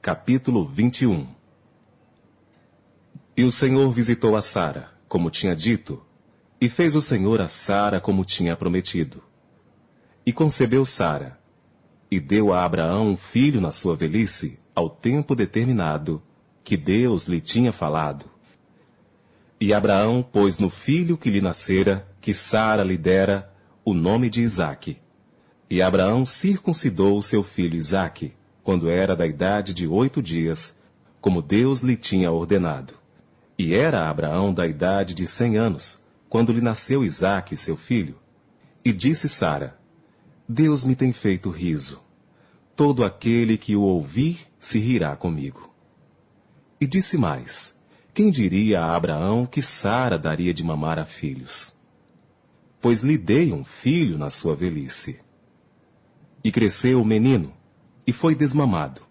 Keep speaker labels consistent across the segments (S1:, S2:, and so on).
S1: Capítulo 21. E o Senhor visitou a Sara, como tinha dito, e fez o Senhor a Sara como tinha prometido. E concebeu Sara, e deu a Abraão um filho na sua velhice, ao tempo determinado, que Deus lhe tinha falado. E Abraão pôs no filho que lhe nascera, que Sara lhe dera, o nome de Isaque. E Abraão circuncidou o seu filho Isaque, quando era da idade de 8 dias, como Deus lhe tinha ordenado. E era Abraão da idade de 100 anos, quando lhe nasceu Isaque, seu filho. E disse Sara: Deus me tem feito riso. Todo aquele que o ouvir se rirá comigo. E disse mais: quem diria a Abraão que Sara daria de mamar a filhos? Pois lhe dei um filho na sua velhice. E cresceu o menino, e foi desmamado.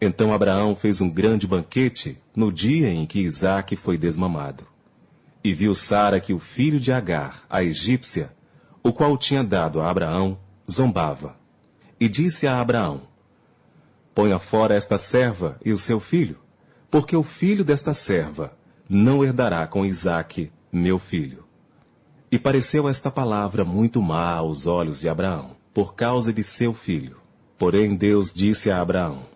S1: Então Abraão fez um grande banquete no dia em que Isaque foi desmamado. E viu Sara que o filho de Agar, a egípcia, o qual tinha dado a Abraão, zombava. E disse a Abraão: ponha fora esta serva e o seu filho, porque o filho desta serva não herdará com Isaque, meu filho. E pareceu esta palavra muito má aos olhos de Abraão, por causa de seu filho. Porém Deus disse a Abraão: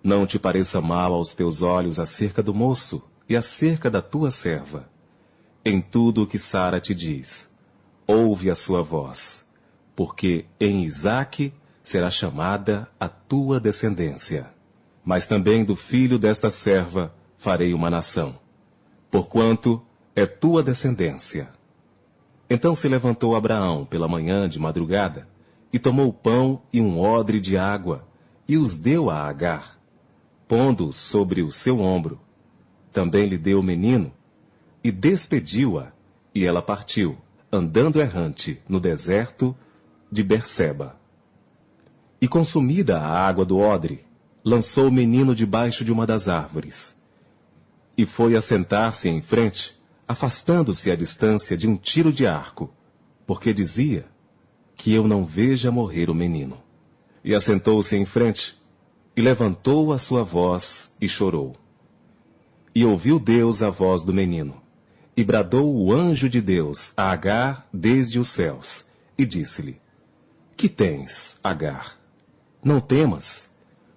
S1: não te pareça mal aos teus olhos acerca do moço e acerca da tua serva. Em tudo o que Sara te diz, ouve a sua voz, porque em Isaque será chamada a tua descendência. Mas também do filho desta serva farei uma nação, porquanto é tua descendência. Então se levantou Abraão pela manhã de madrugada, e tomou pão e um odre de água, e os deu a Agar, pondo-os sobre o seu ombro. Também lhe deu o menino, e despediu-a, e ela partiu, andando errante no deserto de Berseba. E consumida a água do odre, lançou o menino debaixo de uma das árvores. E foi assentar-se em frente, afastando-se à distância de um tiro de arco, porque dizia: que eu não veja morrer o menino. E assentou-se em frente, e levantou a sua voz, e chorou. E ouviu Deus a voz do menino, e bradou o anjo de Deus a Agar desde os céus, e disse-lhe: que tens, Agar? Não temas,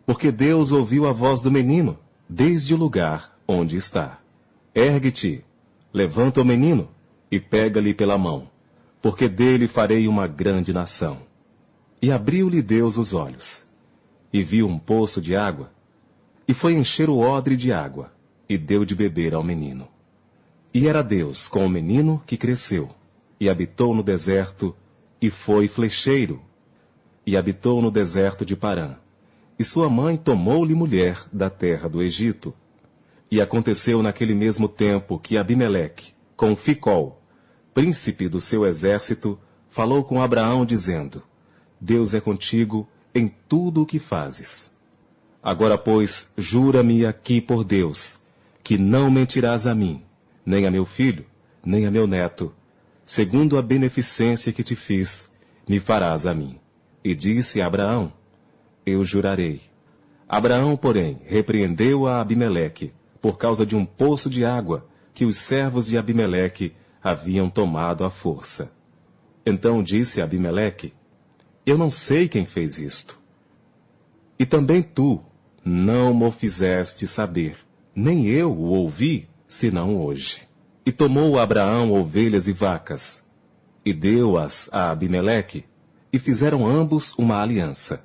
S1: porque Deus ouviu a voz do menino, desde o lugar onde está. Ergue-te, levanta o menino, e pega-lhe pela mão, porque dele farei uma grande nação. E abriu-lhe Deus os olhos, e viu um poço de água, e foi encher o odre de água, e deu de beber ao menino. E era Deus com o menino que cresceu, e habitou no deserto, e foi flecheiro, e habitou no deserto de Parã. E sua mãe tomou-lhe mulher da terra do Egito. E aconteceu naquele mesmo tempo que Abimeleque, com Ficol, príncipe do seu exército, falou com Abraão, dizendo: Deus é contigo em tudo o que fazes. Agora, pois, jura-me aqui por Deus, que não mentirás a mim, nem a meu filho, nem a meu neto, segundo a beneficência que te fiz, me farás a mim. E disse a Abraão: eu jurarei. Abraão, porém, repreendeu a Abimeleque, por causa de um poço de água que os servos de Abimeleque haviam tomado à força. Então disse Abimeleque: eu não sei quem fez isto. E também tu não mo fizeste saber, nem eu o ouvi, senão hoje. E tomou Abraão ovelhas e vacas, e deu-as a Abimeleque, e fizeram ambos uma aliança.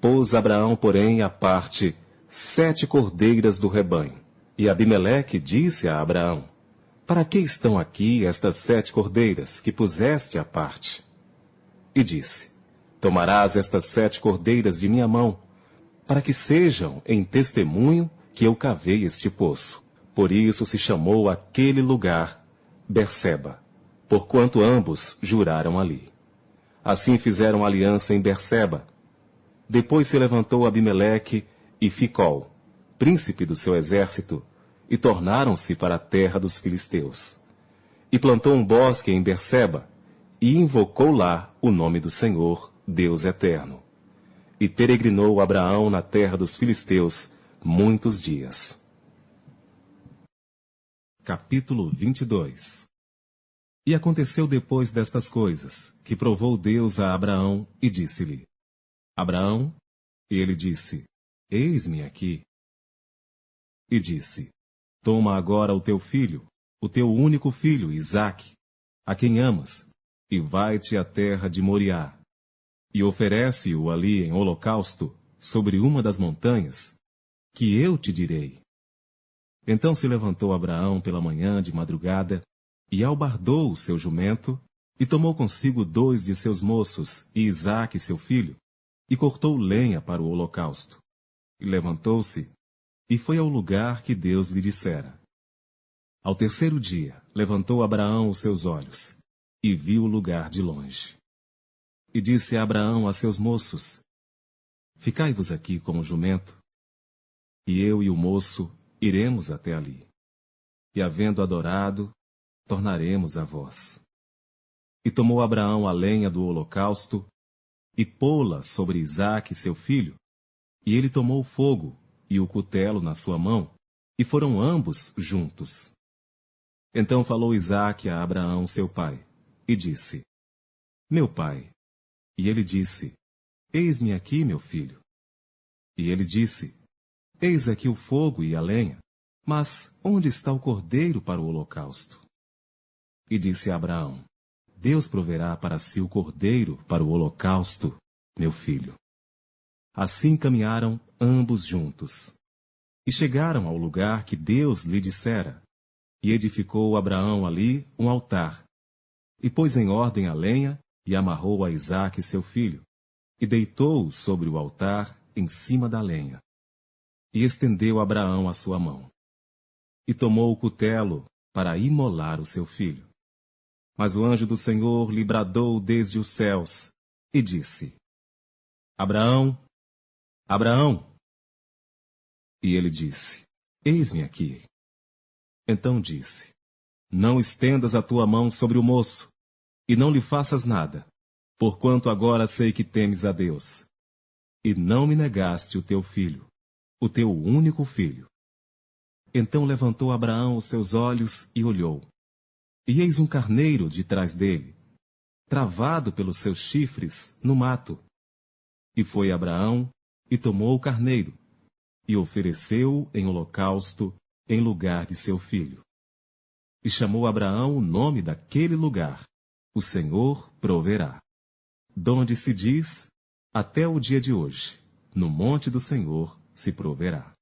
S1: Pôs Abraão, porém, à parte 7 cordeiras do rebanho. E Abimeleque disse a Abraão: para que estão aqui estas 7 cordeiras que puseste à parte? E disse: tomarás estas 7 cordeiras de minha mão, para que sejam em testemunho que eu cavei este poço. Por isso se chamou aquele lugar Berseba, porquanto ambos juraram ali. Assim fizeram aliança em Berseba. Depois se levantou Abimeleque e Ficol, príncipe do seu exército, e tornaram-se para a terra dos filisteus. E plantou um bosque em Berseba, e invocou lá o nome do Senhor, Deus eterno. E peregrinou Abraão na terra dos filisteus muitos dias. Capítulo 22. E aconteceu depois destas coisas, que provou Deus a Abraão e disse-lhe: Abraão, e ele disse: Eis-me aqui. E disse: Toma agora o teu filho, o teu único filho, Isaque, a quem amas, e vai-te à terra de Moriá, e oferece-o ali em holocausto, sobre uma das montanhas, que eu te direi. Então se levantou Abraão pela manhã de madrugada, e albardou o seu jumento, e tomou consigo 2 de seus moços, e Isaque seu filho, e cortou lenha para o holocausto. E levantou-se, e foi ao lugar que Deus lhe dissera. Ao terceiro dia, levantou Abraão os seus olhos, e viu o lugar de longe. E disse Abraão a seus moços: Ficai-vos aqui com o jumento, e eu e o moço iremos até ali. E havendo adorado, tornaremos a vós. E tomou Abraão a lenha do holocausto, e pô-la sobre Isaque seu filho, e ele tomou o fogo, e o cutelo na sua mão, e foram ambos juntos. Então falou Isaque a Abraão seu pai, e disse: Meu pai. E ele disse: Eis-me aqui, meu filho. E ele disse: Eis aqui o fogo e a lenha, mas onde está o cordeiro para o holocausto? E disse Abraão: Deus proverá para si o cordeiro para o holocausto, meu filho. Assim caminharam ambos juntos. E chegaram ao lugar que Deus lhe dissera, e edificou Abraão ali um altar, e pôs em ordem a lenha, e amarrou a Isaque seu filho, e deitou-o sobre o altar em cima da lenha. E estendeu Abraão a sua mão. E tomou o cutelo para imolar o seu filho. Mas o anjo do Senhor lhe bradou desde os céus, e disse: Abraão, Abraão! E ele disse: Eis-me aqui. Então disse: Não estendas a tua mão sobre o moço, e não lhe faças nada, porquanto agora sei que temes a Deus. E não me negaste o teu filho, o teu único filho. Então levantou Abraão os seus olhos e olhou. E eis um carneiro de trás dele, travado pelos seus chifres no mato. E foi Abraão, e tomou o carneiro, e ofereceu-o em holocausto em lugar de seu filho. E chamou Abraão o nome daquele lugar: O Senhor proverá. Donde se diz, até o dia de hoje, no monte do Senhor se proverá.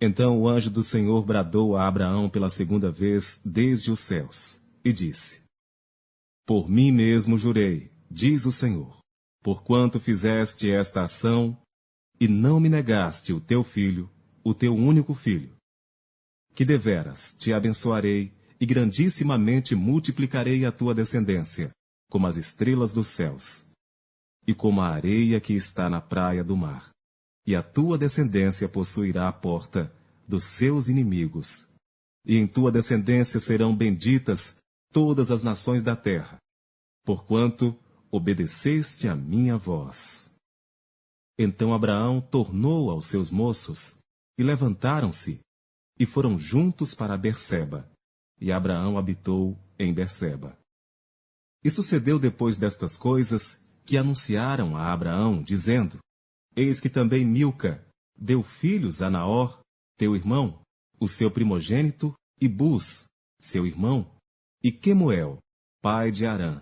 S1: Então o anjo do Senhor bradou a Abraão pela segunda vez desde os céus, e disse: Por mim mesmo jurei, diz o Senhor, porquanto fizeste esta ação, e não me negaste o teu filho, o teu único filho, que deveras te abençoarei, e grandissimamente multiplicarei a tua descendência, como as estrelas dos céus, e como a areia que está na praia do mar. E a tua descendência possuirá a porta dos seus inimigos, e em tua descendência serão benditas todas as nações da terra, porquanto obedeceste a minha voz. Então Abraão tornou aos seus moços, e levantaram-se, e foram juntos para Berseba, e Abraão habitou em Berseba. E sucedeu depois destas coisas, que anunciaram a Abraão, dizendo: Eis que também Milca deu filhos a Naor, teu irmão, o seu primogênito, e Bus, seu irmão, e Quemuel, pai de Arã,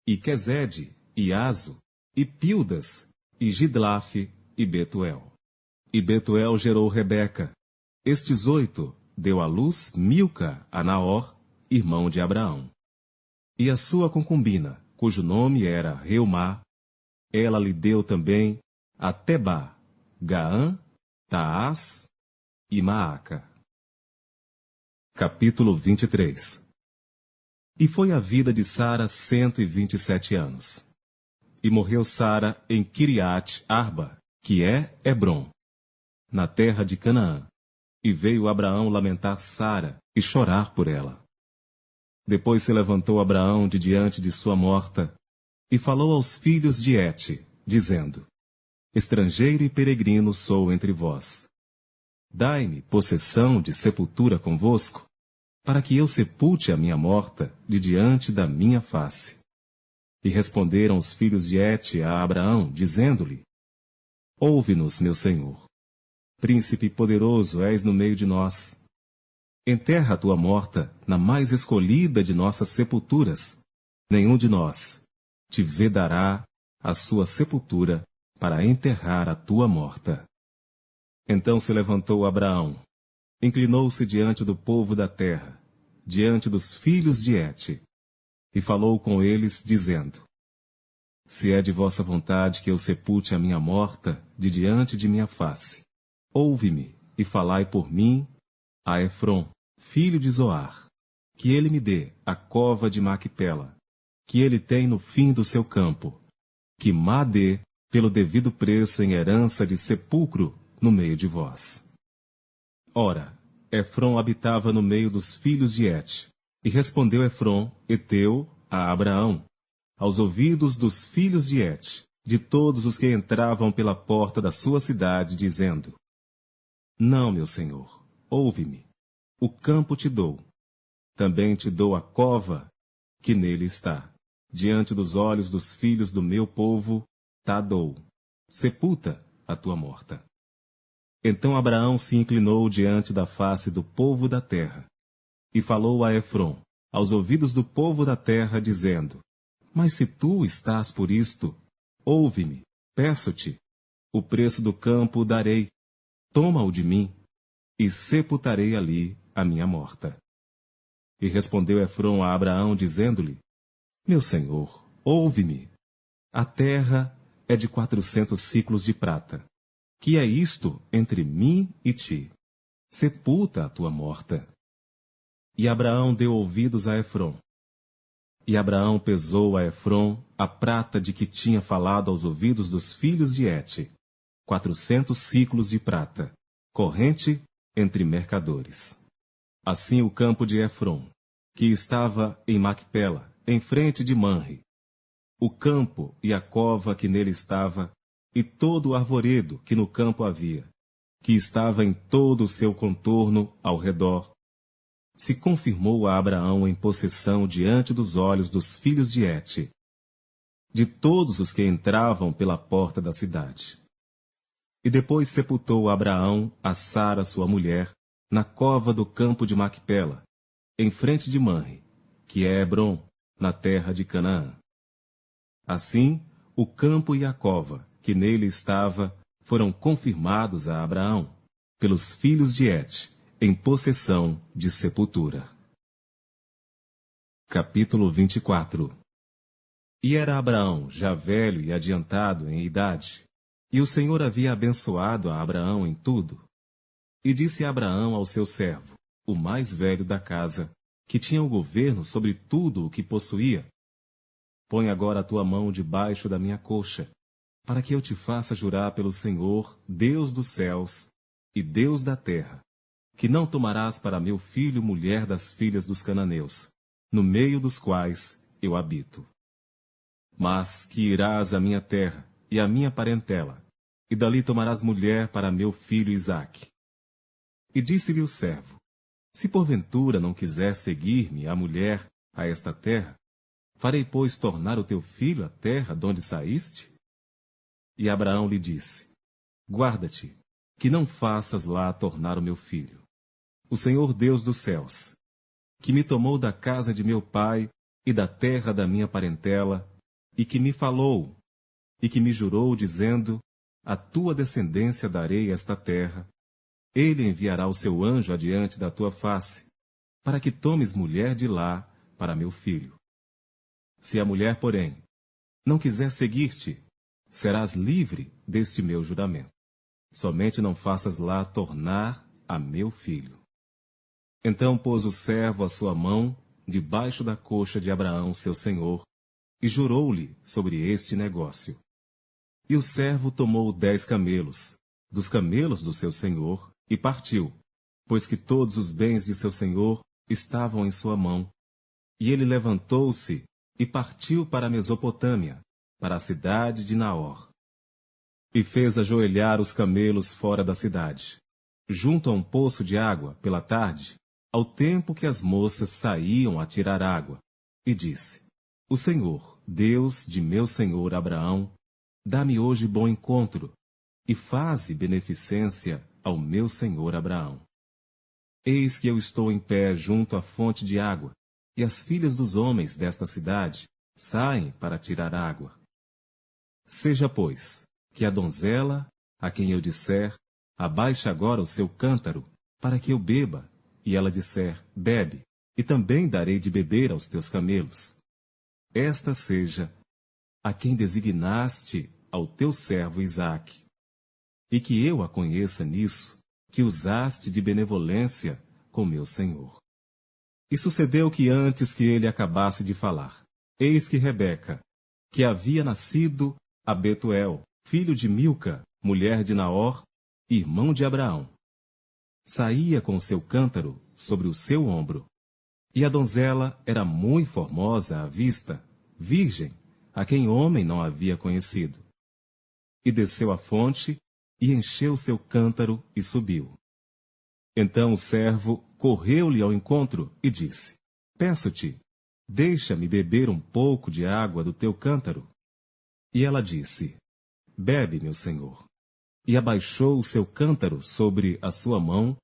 S1: e Quezede, e Azo, e Pildas, e Gidlafe, e Betuel. E Betuel gerou Rebeca. Estes 8 deu à luz Milca a Naor, irmão de Abraão. E a sua concubina, cujo nome era Reumá, ela lhe deu também a Tebá, Gaã, Taás e Maaca. Capítulo 23. E foi a vida de Sara 127 anos. E morreu Sara em Kiriat Arba, que é Hebrom, na terra de Canaã. E veio Abraão lamentar Sara e chorar por ela. Depois se levantou Abraão de diante de sua morta, e falou aos filhos de Et, dizendo: Estrangeiro e peregrino sou entre vós. dai-me possessão de sepultura convosco, para que eu sepulte a minha morta de diante da minha face. E responderam os filhos de Et a Abraão, dizendo-lhe: Ouve-nos, meu senhor. Príncipe poderoso és no meio de nós. Enterra a tua morta na mais escolhida de nossas sepulturas. Nenhum de nós te vedará a sua sepultura para enterrar a tua morta. Então se levantou Abraão, inclinou-se diante do povo da terra, diante dos filhos de Et, e falou com eles, dizendo: Se é de vossa vontade que eu sepulte a minha morta de diante de minha face, ouve-me e falai por mim a Efrom, filho de Zoar, que ele me dê a cova de Macpela, que ele tem no fim do seu campo, que má dê pelo devido preço em herança de sepulcro no meio de vós. Ora, Efrom habitava no meio dos filhos de Et, e respondeu Efrom, heteu, a Abraão, aos ouvidos dos filhos de Et, de todos os que entravam pela porta da sua cidade, dizendo: Não, meu senhor, ouve-me, o campo te dou, também te dou a cova que nele está, diante dos olhos dos filhos do meu povo, tá dou, sepulta a tua morta. Então Abraão se inclinou diante da face do povo da terra, e falou a Efrom, aos ouvidos do povo da terra, dizendo: Mas se tu estás por isto, ouve-me, peço-te, o preço do campo darei, toma-o de mim, e sepultarei ali a minha morta. E respondeu Efrom a Abraão, dizendo-lhe: Meu senhor, ouve-me, a terra é de 400 siclos de prata. Que é isto entre mim e ti? Sepulta a tua morta. E Abraão deu ouvidos a Efrom. E Abraão pesou a Efrom a prata de que tinha falado aos ouvidos dos filhos de Et, 400 siclos de prata, corrente entre mercadores. Assim o campo de Efrom, que estava em Macpela, em frente de Manre, o campo e a cova que nele estava, e todo o arvoredo que no campo havia, que estava em todo o seu contorno ao redor, se confirmou a Abraão em possessão diante dos olhos dos filhos de Et, de todos os que entravam pela porta da cidade. E depois sepultou Abraão a Sara sua mulher, na cova do campo de Macpela, em frente de Manre, que é Hebrom, na terra de Canaã. Assim, o campo e a cova, que nele estava, foram confirmados a Abraão, pelos filhos de Et, em possessão de sepultura. Capítulo 24. E era Abraão já velho e adiantado em idade, e o Senhor havia abençoado a Abraão em tudo. E disse Abraão ao seu servo, o mais velho da casa, que tinha o governo sobre tudo o que possuía: Põe agora a tua mão debaixo da minha coxa, para que eu te faça jurar pelo Senhor, Deus dos céus e Deus da terra, que não tomarás para meu filho mulher das filhas dos cananeus, no meio dos quais eu habito. Mas que irás à minha terra e à minha parentela, e dali tomarás mulher para meu filho Isaque. E disse-lhe o servo: Se porventura não quiser seguir-me a mulher a esta terra, farei, pois, tornar o teu filho à terra de onde saíste? E Abraão lhe disse: Guarda-te, que não faças lá tornar o meu filho. O Senhor Deus dos céus, que me tomou da casa de meu pai e da terra da minha parentela, e que me falou, e que me jurou, dizendo: A tua descendência darei esta terra, ele enviará o seu anjo adiante da tua face, para que tomes mulher de lá para meu filho. Se a mulher, porém, não quiser seguir-te, serás livre deste meu juramento. Somente não faças lá tornar a meu filho. Então pôs o servo a sua mão debaixo da coxa de Abraão, seu senhor, e jurou-lhe sobre este negócio. E o servo tomou 10 camelos, dos camelos do seu senhor, e partiu, pois que todos os bens de seu senhor estavam em sua mão. E ele levantou-se e partiu para a Mesopotâmia, para a cidade de Naor. E fez ajoelhar os camelos fora da cidade, junto a um poço de água, pela tarde, ao tempo que as moças saíam a tirar água, e disse: O Senhor, Deus de meu senhor Abraão, dá-me hoje bom encontro, e faze beneficência ao meu senhor Abraão. Eis que eu estou em pé junto à fonte de água, e as filhas dos homens desta cidade saem para tirar água. Seja, pois, que a donzela, a quem eu disser, abaixe agora o seu cântaro, para que eu beba, e ela disser, bebe, e também darei de beber aos teus camelos. Esta seja a quem designaste ao teu servo Isaque, e que eu a conheça nisso, que usaste de benevolência com meu senhor. E sucedeu que antes que ele acabasse de falar, eis que Rebeca, que havia nascido a Betuel, filho de Milca, mulher de Naor, irmão de Abraão, saía com o seu cântaro sobre o seu ombro. E a donzela era muito formosa à vista, virgem, a quem homem não havia conhecido. E desceu à fonte, e encheu seu cântaro e subiu. Então o servo correu-lhe ao encontro e disse: Peço-te, deixa-me beber um pouco de água do teu cântaro. E ela disse: Bebe, meu senhor. E abaixou o seu cântaro sobre a sua mão,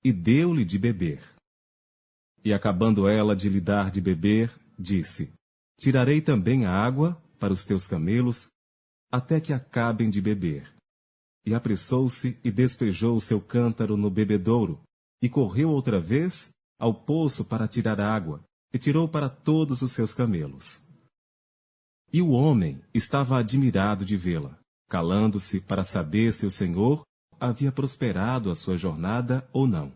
S1: e deu-lhe de beber. E acabando ela de lhe dar de beber, disse: Tirarei também a água para os teus camelos, até que acabem de beber. E apressou-se e despejou o seu cântaro no bebedouro, e correu outra vez ao poço para tirar água, e tirou para todos os seus camelos. E o homem estava admirado de vê-la, calando-se para saber se o Senhor havia prosperado a sua jornada ou não.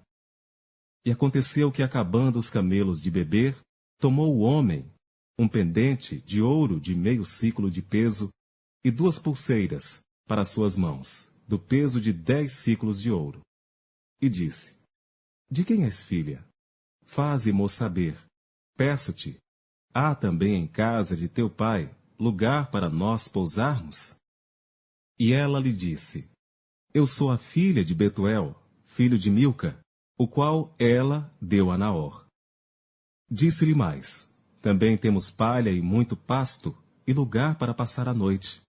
S1: E aconteceu que, acabando os camelos de beber, tomou o homem um pendente de ouro de meio siclo de peso e 2 pulseiras para suas mãos, do peso de 10 siclos de ouro. E disse: De quem és filha? Faze-mo saber. Peço-te, há também em casa de teu pai lugar para nós pousarmos? E ela lhe disse: Eu sou a filha de Betuel, filho de Milca, o qual ela deu a Naor. Disse-lhe mais: Também temos palha e muito pasto, e lugar para passar a noite.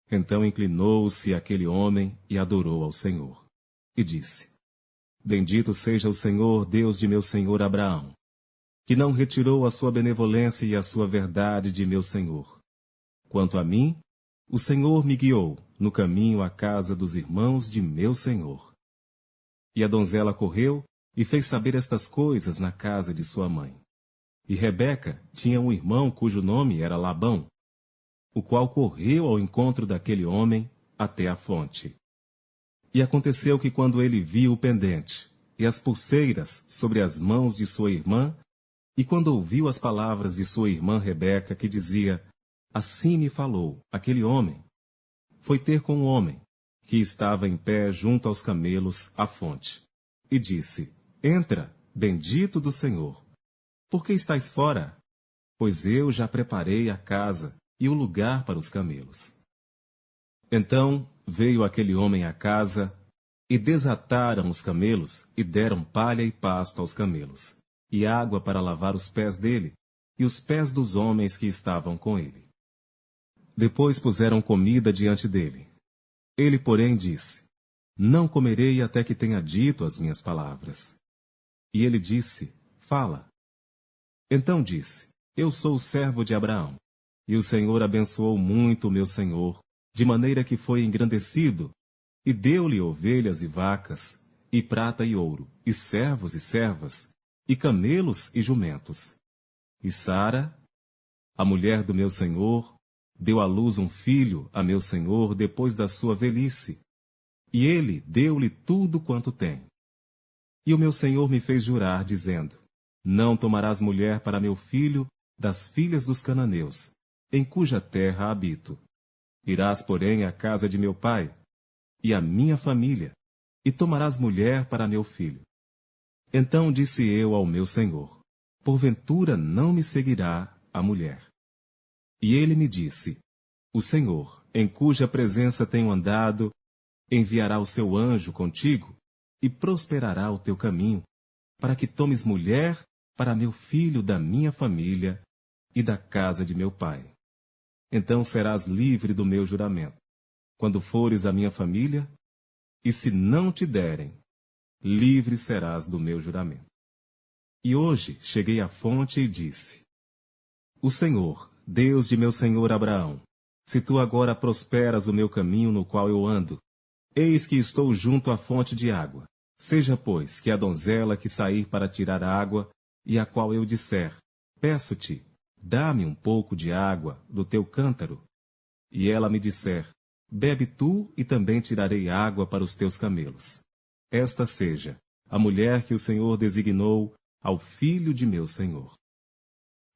S1: Então inclinou-se aquele homem e adorou ao Senhor. E disse: Bendito seja o Senhor, Deus de meu senhor Abraão, que não retirou a sua benevolência e a sua verdade de meu senhor. Quanto a mim, o Senhor me guiou no caminho à casa dos irmãos de meu senhor. E a donzela correu e fez saber estas coisas na casa de sua mãe. E Rebeca tinha um irmão cujo nome era Labão, o qual correu ao encontro daquele homem até a fonte. E aconteceu que, quando ele viu o pendente e as pulseiras sobre as mãos de sua irmã, e quando ouviu as palavras de sua irmã Rebeca, que dizia: Assim me falou aquele homem, foi ter com o homem, que estava em pé junto aos camelos à fonte, e disse: Entra, bendito do Senhor. Por que estás fora? Pois eu já preparei a casa e o lugar para os camelos. Então veio aquele homem à casa, e desataram os camelos, e deram palha e pasto aos camelos, e água para lavar os pés dele, e os pés dos homens que estavam com ele. Depois puseram comida diante dele. Ele, porém, disse: Não comerei até que tenha dito as minhas palavras. E ele disse: Fala. Então disse: Eu sou o servo de Abraão. E o Senhor abençoou muito o meu senhor, de maneira que foi engrandecido, e deu-lhe ovelhas e vacas, e prata e ouro, e servos e servas, e camelos e jumentos. E Sara, a mulher do meu senhor, deu à luz um filho a meu senhor depois da sua velhice, e ele deu-lhe tudo quanto tem. E o meu senhor me fez jurar, dizendo: Não tomarás mulher para meu filho das filhas dos cananeus, em cuja terra habito. Irás, porém, à casa de meu pai, e à minha família, e tomarás mulher para meu filho. Então disse eu ao meu senhor: Porventura não me seguirá a mulher? E ele me disse: O Senhor, em cuja presença tenho andado, enviará o seu anjo contigo, e prosperará o teu caminho, para que tomes mulher para meu filho da minha família e da casa de meu pai. Então serás livre do meu juramento, quando fores à minha família, e se não te derem, livre serás do meu juramento. E hoje cheguei à fonte e disse: O Senhor, Deus de meu senhor Abraão, se tu agora prosperas o meu caminho no qual eu ando, eis que estou junto à fonte de água. Seja, pois, que a donzela que sair para tirar água, e a qual eu disser: Peço-te, dá-me um pouco de água do teu cântaro, e ela me disser: Bebe tu, e também tirarei água para os teus camelos. Esta seja a mulher que o Senhor designou ao filho de meu senhor.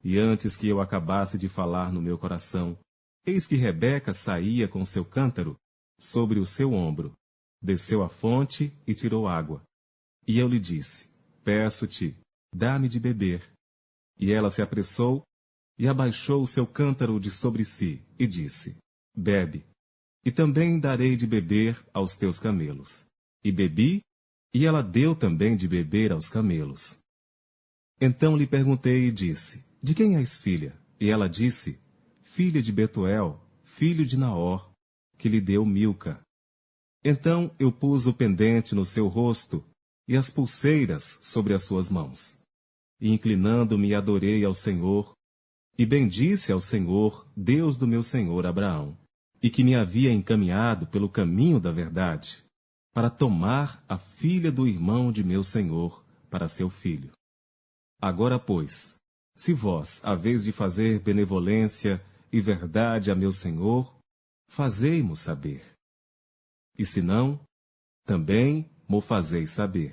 S1: E antes que eu acabasse de falar no meu coração, eis que Rebeca saía com seu cântaro sobre o seu ombro, desceu à fonte e tirou água. E eu lhe disse: Peço-te, dá-me de beber. E ela se apressou e abaixou o seu cântaro de sobre si, e disse: Bebe, e também darei de beber aos teus camelos. E bebi, e ela deu também de beber aos camelos. Então lhe perguntei e disse: De quem és filha? E ela disse: Filha de Betuel, filho de Naor, que lhe deu Milca. Então eu pus o pendente no seu rosto e as pulseiras sobre as suas mãos. E inclinando-me adorei ao Senhor, e bendisse ao Senhor, Deus do meu senhor Abraão, e que me havia encaminhado pelo caminho da verdade, para tomar a filha do irmão de meu senhor para seu filho. Agora, pois, se vós haveis de fazer benevolência e verdade a meu senhor, fazei-mo saber. E se não, também mo fazeis saber,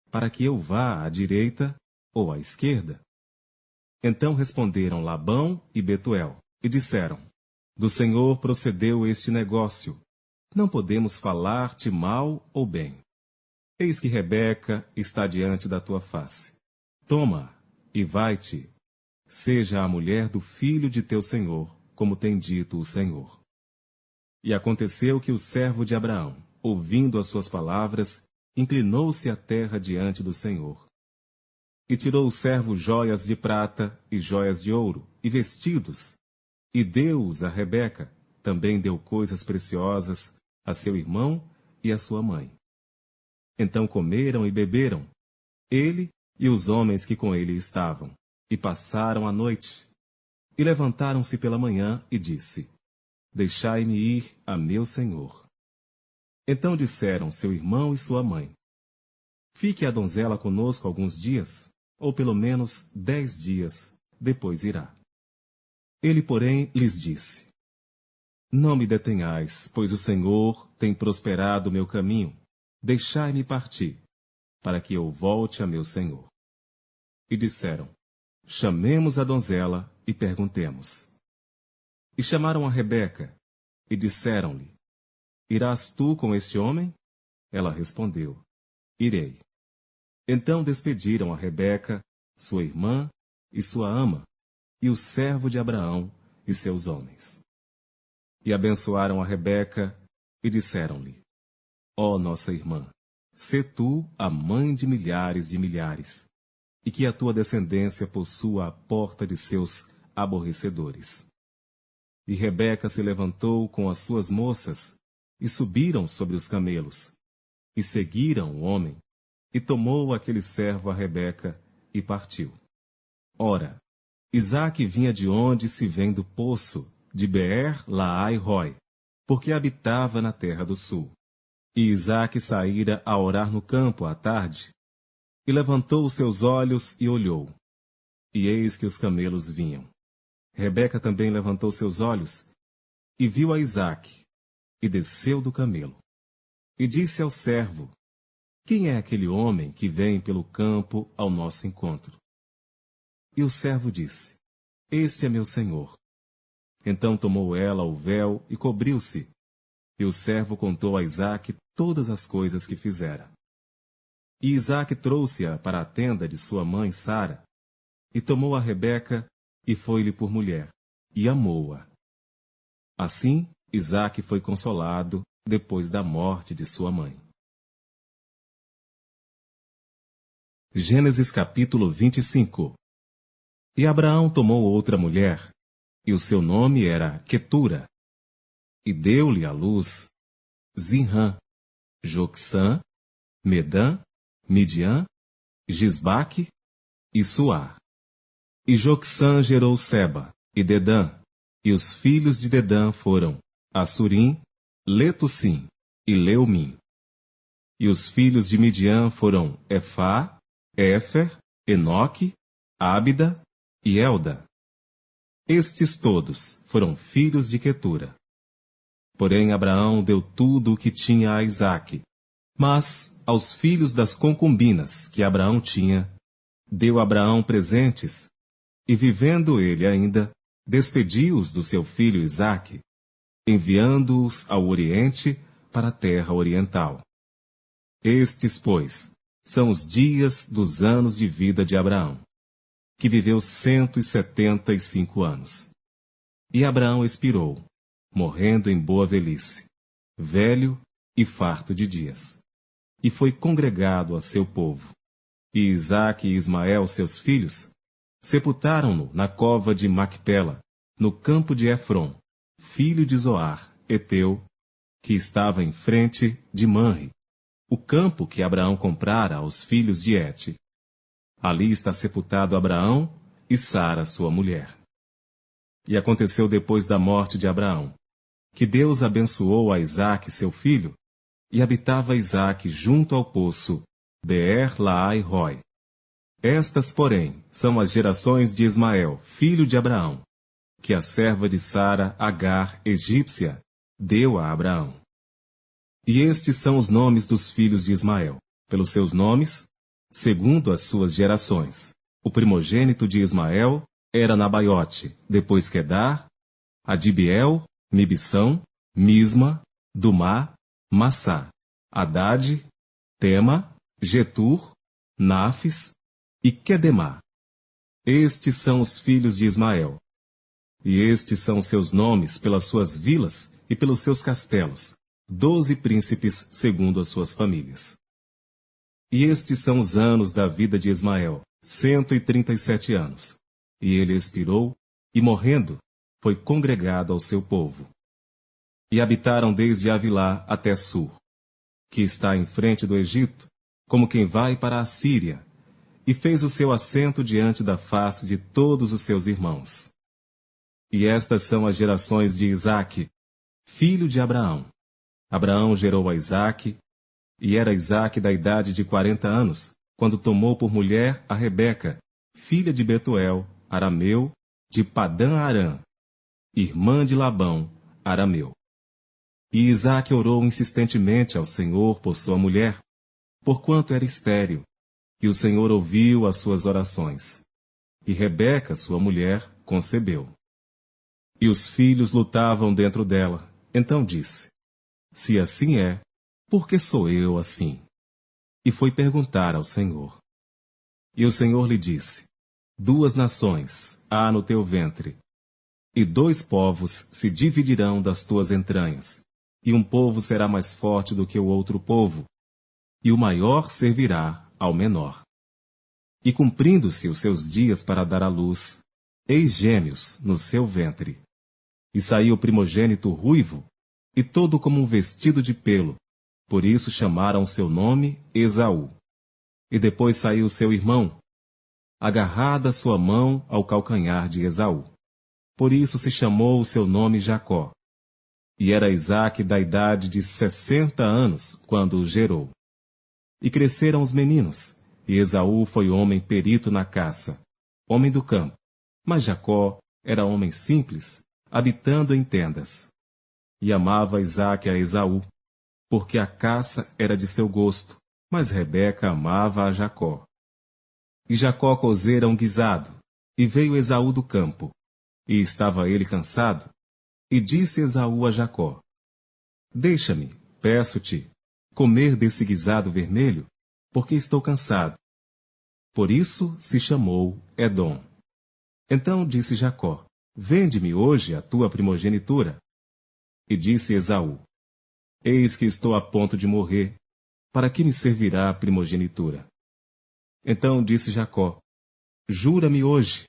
S1: para que eu vá à direita ou à esquerda. Então responderam Labão e Betuel, e disseram: Do Senhor procedeu este negócio. Não podemos falar-te mal ou bem. Eis que Rebeca está diante da tua face. Toma, e vai-te. Seja a mulher do filho de teu senhor, como tem dito o Senhor. E aconteceu que o servo de Abraão, ouvindo as suas palavras, inclinou-se à terra diante do Senhor. E tirou o servo joias de prata e joias de ouro, e vestidos, e deu-os a Rebeca. Também deu coisas preciosas a seu irmão e a sua mãe. Então comeram e beberam, ele e os homens que com ele estavam, e passaram a noite. E levantaram-se pela manhã, e disse: Deixai-me ir a meu senhor. Então disseram seu irmão e sua mãe: Fique a donzela conosco alguns dias, ou pelo menos 10 dias, depois irá. Ele, porém, lhes disse: Não me detenhais, pois o Senhor tem prosperado o meu caminho. Deixai-me partir, para que eu volte a meu senhor. E disseram: Chamemos a donzela e perguntemos. E chamaram a Rebeca, e disseram-lhe: Irás tu com este homem? Ela respondeu: Irei. Então despediram a Rebeca, sua irmã e sua ama, e o servo de Abraão e seus homens. E abençoaram a Rebeca, e disseram-lhe: Ó nossa irmã, sê tu a mãe de milhares, e que a tua descendência possua a porta de seus aborrecedores. E Rebeca se levantou com as suas moças, e subiram sobre os camelos, e seguiram o homem, e tomou aquele servo a Rebeca, e partiu. Ora, Isaque vinha de onde se vem do poço, de Beer-Laai-Roi, porque habitava na terra do sul. E Isaque saíra a orar no campo à tarde, e levantou os seus olhos e olhou. E eis que os camelos vinham. Rebeca também levantou seus olhos, e viu a Isaque, e desceu do camelo. E disse ao servo: Quem é aquele homem que vem pelo campo ao nosso encontro? E o servo disse: Este é meu senhor. Então tomou ela o véu e cobriu-se. E o servo contou a Isaque todas as coisas que fizera. E Isaque trouxe-a para a tenda de sua mãe Sara, e tomou a Rebeca, e foi-lhe por mulher, e amou-a. Assim, Isaque foi consolado depois da morte de sua mãe. Gênesis capítulo 25. E Abraão tomou outra mulher, e o seu nome era Quetura, e deu-lhe à luz Zinrã, Jocsã, Medã, Midian, Gisbaque e Suá. E Jocsã gerou Seba e Dedã, e os filhos de Dedã foram Assurim, Letussim e Leumim. E os filhos de Midian foram Efá, Éfer, Enoque, Ábida e Elda. Estes todos foram filhos de Quetura. Porém Abraão deu tudo o que tinha a Isaque, mas aos filhos das concubinas que Abraão tinha, deu Abraão presentes, e vivendo ele ainda, despediu-os do seu filho Isaque, enviando-os ao Oriente para a terra oriental. Estes, pois, são os dias dos anos de vida de Abraão, que viveu 175 anos. E Abraão expirou, morrendo em boa velhice, velho e farto de dias. E foi congregado a seu povo. E Isaque e Ismael, seus filhos, sepultaram-no na cova de Macpela, no campo de Efron, filho de Zoar, Eteu, que estava em frente de Manre, o campo que Abraão comprara aos filhos de Et. Ali está sepultado Abraão e Sara, sua mulher. E aconteceu depois da morte de Abraão, que Deus abençoou a Isaque, seu filho, e habitava Isaque junto ao poço Beer-Laai-Roi. Estas, porém, são as gerações de Ismael, filho de Abraão, que a serva de Sara, Agar, egípcia, deu a Abraão. E estes são os nomes dos filhos de Ismael, pelos seus nomes, segundo as suas gerações. O primogênito de Ismael era Nabaiote, depois Quedar, Adibiel, Mibsão, Misma, Dumá, Massá, Hadade, Tema, Getur, Nafis e Quedemá. Estes são os filhos de Ismael. E estes são seus nomes pelas suas vilas e pelos seus castelos, 12 príncipes segundo as suas famílias. E estes são os anos da vida de Ismael, 137 anos. E ele expirou, e morrendo, foi congregado ao seu povo. E habitaram desde Avilá até Sur, que está em frente do Egito, como quem vai para a Síria, e fez o seu assento diante da face de todos os seus irmãos. E estas são as gerações de Isaque, filho de Abraão. Abraão gerou a Isaque, e era Isaque da idade de 40 anos, quando tomou por mulher a Rebeca, filha de Betuel, arameu, de Padã-Arã, irmã de Labão, arameu. E Isaque orou insistentemente ao Senhor por sua mulher, porquanto era estéril, e o Senhor ouviu as suas orações. E Rebeca, sua mulher, concebeu. E os filhos lutavam dentro dela. Então disse: Se assim é, por que sou eu assim? E foi perguntar ao Senhor. E o Senhor lhe disse: 2 nações há no teu ventre, e 2 povos se dividirão das tuas entranhas, e um povo será mais forte do que o outro povo, e o maior servirá ao menor. E cumprindo-se os seus dias para dar à luz, eis gêmeos no seu ventre. E saiu o primogênito ruivo, e todo como um vestido de pelo, por isso chamaram seu nome Esaú. E depois saiu seu irmão, agarrada sua mão ao calcanhar de Esaú. Por isso se chamou o seu nome Jacó. E era Isaque da idade de 60 anos, quando o gerou. E cresceram os meninos, e Esaú foi homem perito na caça, homem do campo. Mas Jacó era homem simples, habitando em tendas. E amava Isaque a Esaú, porque a caça era de seu gosto, mas Rebeca amava a Jacó. E Jacó cozera um guisado, e veio Esaú do campo, e estava ele cansado, e disse Esaú a Jacó: Deixa-me, peço-te, comer desse guisado vermelho, porque estou cansado. Por isso se chamou Edom. Então disse Jacó: Vende-me hoje a tua primogenitura. E disse Esaú: Eis que estou a ponto de morrer, para que me servirá a primogenitura? Então disse Jacó: Jura-me hoje.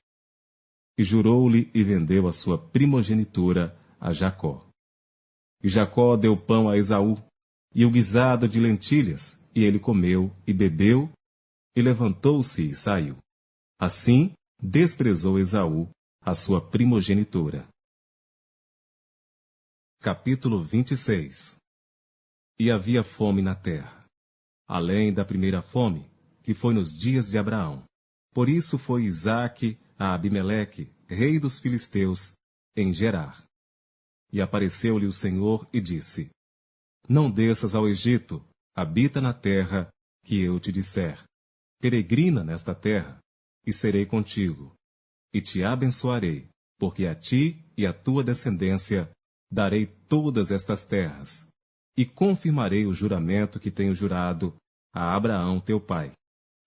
S1: E jurou-lhe e vendeu a sua primogenitura a Jacó. E Jacó deu pão a Esaú, e o guisado de lentilhas, e ele comeu e bebeu, e levantou-se e saiu. Assim, desprezou Esaú a sua primogenitura. Capítulo 26. E havia fome na terra, além da primeira fome, que foi nos dias de Abraão. Por isso foi Isaque a Abimeleque, rei dos filisteus, em Gerar. E apareceu-lhe o Senhor e disse: Não desças ao Egito, habita na terra que eu te disser. Peregrina nesta terra, e serei contigo. E te abençoarei, porque a ti e à tua descendência darei todas estas terras, e confirmarei o juramento que tenho jurado a Abraão teu pai,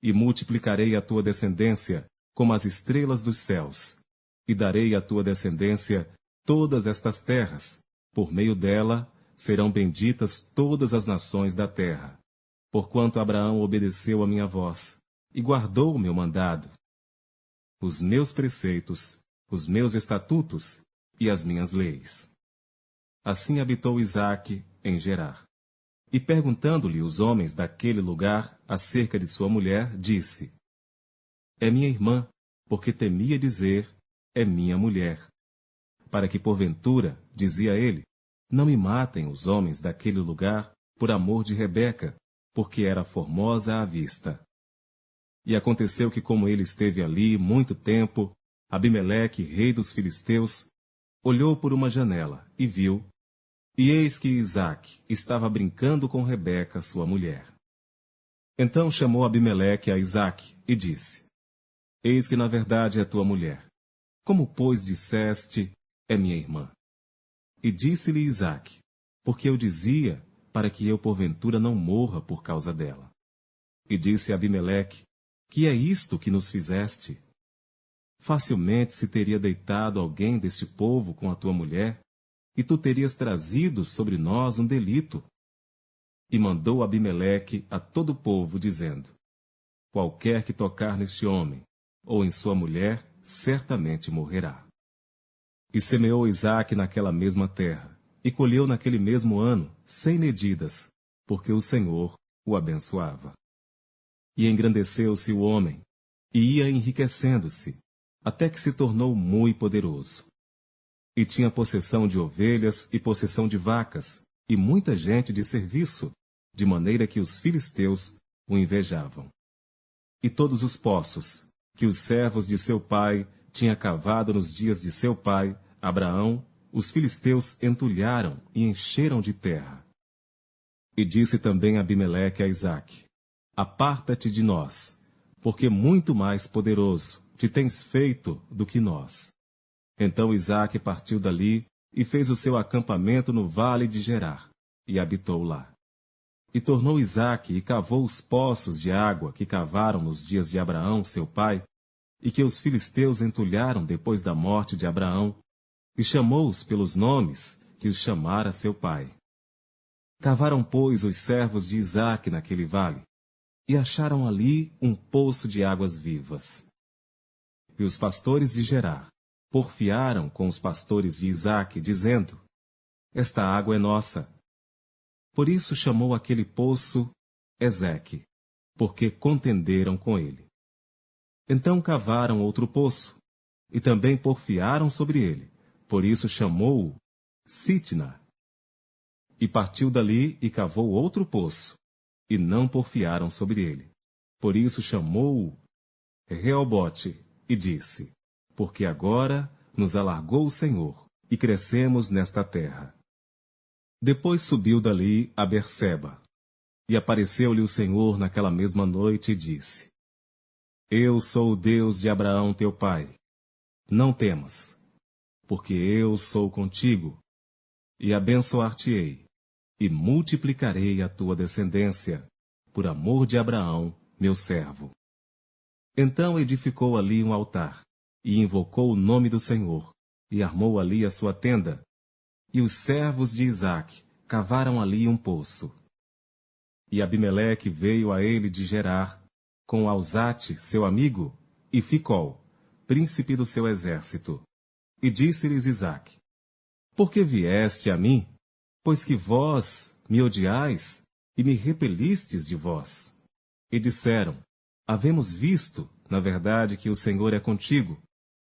S1: e multiplicarei a tua descendência como as estrelas dos céus, e darei à tua descendência todas estas terras, por meio dela serão benditas todas as nações da terra, porquanto Abraão obedeceu a minha voz, e guardou o meu mandado, os meus preceitos, os meus estatutos e as minhas leis. Assim habitou Isaque em Gerar. E perguntando-lhe os homens daquele lugar acerca de sua mulher, disse: É minha irmã, porque temia dizer, é minha mulher. Para que porventura, dizia ele, não me matem os homens daquele lugar por amor de Rebeca, porque era formosa à vista. E aconteceu que, como ele esteve ali muito tempo, Abimeleque, rei dos filisteus, olhou por uma janela e viu, e eis que Isaque estava brincando com Rebeca, sua mulher. Então chamou Abimeleque a Isaque e disse: Eis que na verdade é tua mulher. Como, pois, disseste, é minha irmã? E disse-lhe Isaque: Porque eu dizia, para que eu porventura não morra por causa dela. E disse Abimeleque: Que é isto que nos fizeste? Facilmente se teria deitado alguém deste povo com a tua mulher, e tu terias trazido sobre nós um delito. E mandou Abimeleque a todo o povo, dizendo: Qualquer que tocar neste homem, ou em sua mulher, certamente morrerá. E semeou Isaque naquela mesma terra, e colheu naquele mesmo ano, 100 medidas, porque o Senhor o abençoava. E engrandeceu-se o homem, e ia enriquecendo-se, até que se tornou muito poderoso. E tinha possessão de ovelhas e possessão de vacas, e muita gente de serviço, de maneira que os filisteus o invejavam. E todos os poços, que os servos de seu pai tinham cavado nos dias de seu pai, Abraão, os filisteus entulharam e encheram de terra. E disse também Abimeleque a Isaque: Aparta-te de nós, porque muito mais poderoso te tens feito do que nós. Então Isaque partiu dali e fez o seu acampamento no vale de Gerar, e habitou lá. E tornou Isaque e cavou os poços de água que cavaram nos dias de Abraão, seu pai, e que os filisteus entulharam depois da morte de Abraão, e chamou-os pelos nomes que os chamara seu pai. Cavaram, pois, os servos de Isaque naquele vale, e acharam ali um poço de águas vivas. E os pastores de Gerar porfiaram com os pastores de Isaque, dizendo: Esta água é nossa. Por isso chamou aquele poço Ezeque, porque contenderam com ele. Então cavaram outro poço, e também porfiaram sobre ele, por isso chamou-o Sitna. E partiu dali e cavou outro poço, e não porfiaram sobre ele, por isso chamou-o Reobote, e disse: Porque agora nos alargou o Senhor, e crescemos nesta terra. Depois subiu dali a Berseba, e apareceu-lhe o Senhor naquela mesma noite e disse: Eu sou o Deus de Abraão teu pai. Não temas, porque eu sou contigo, e abençoar-te-ei, e multiplicarei a tua descendência, por amor de Abraão, meu servo. Então edificou ali um altar, e invocou o nome do Senhor, e armou ali a sua tenda, e os servos de Isaque cavaram ali um poço. E Abimeleque veio a ele de Gerar, com Alzate, seu amigo, e Ficol, príncipe do seu exército. E disse-lhes Isaque: Por que vieste a mim? Pois que vós me odiais e me repelistes de vós. E disseram: Havemos visto, na verdade, que o Senhor é contigo.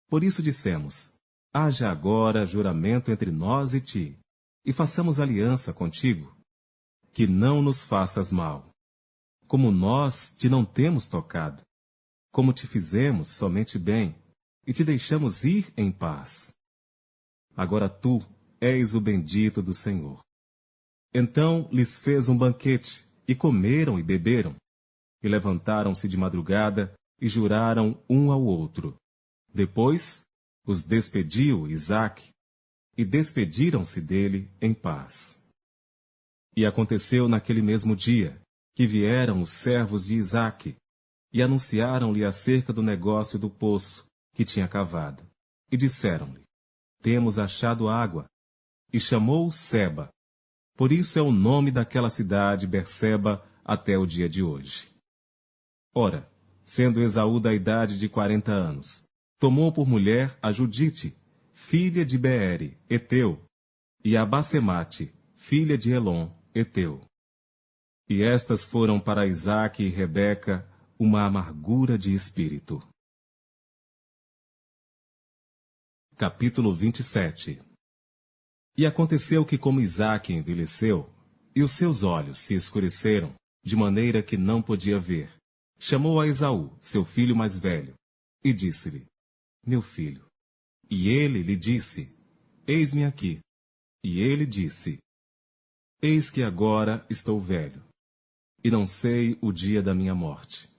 S1: Por isso dissemos: Haja agora juramento entre nós e ti, e façamos aliança contigo, que não nos faças mal. Como nós te não temos tocado, como te fizemos somente bem, e te deixamos ir em paz. Agora tu és o bendito do Senhor. Então lhes fez um banquete, e comeram e beberam, e levantaram-se de madrugada, e juraram um ao outro. Depois os despediu Isaque, e despediram-se dele em paz. E aconteceu naquele mesmo dia, que vieram os servos de Isaque, e anunciaram-lhe acerca do negócio do poço que tinha cavado. E disseram-lhe: Temos achado água. E chamou Seba. Por isso é o nome daquela cidade Berseba até o dia de hoje. Ora, sendo Esaú da idade de 40 anos, tomou por mulher a Judite, filha de Beere, Eteu, e a Basemate, filha de Elon, Eteu. E estas foram para Isaque e Rebeca uma amargura de espírito. Capítulo 27. E aconteceu que, como Isaque envelheceu, e os seus olhos se escureceram, de maneira que não podia ver, chamou a Esaú, seu filho mais velho, e disse-lhe: Meu filho. E ele lhe disse: Eis-me aqui. E ele disse: Eis que agora estou velho, e não sei o dia da minha morte.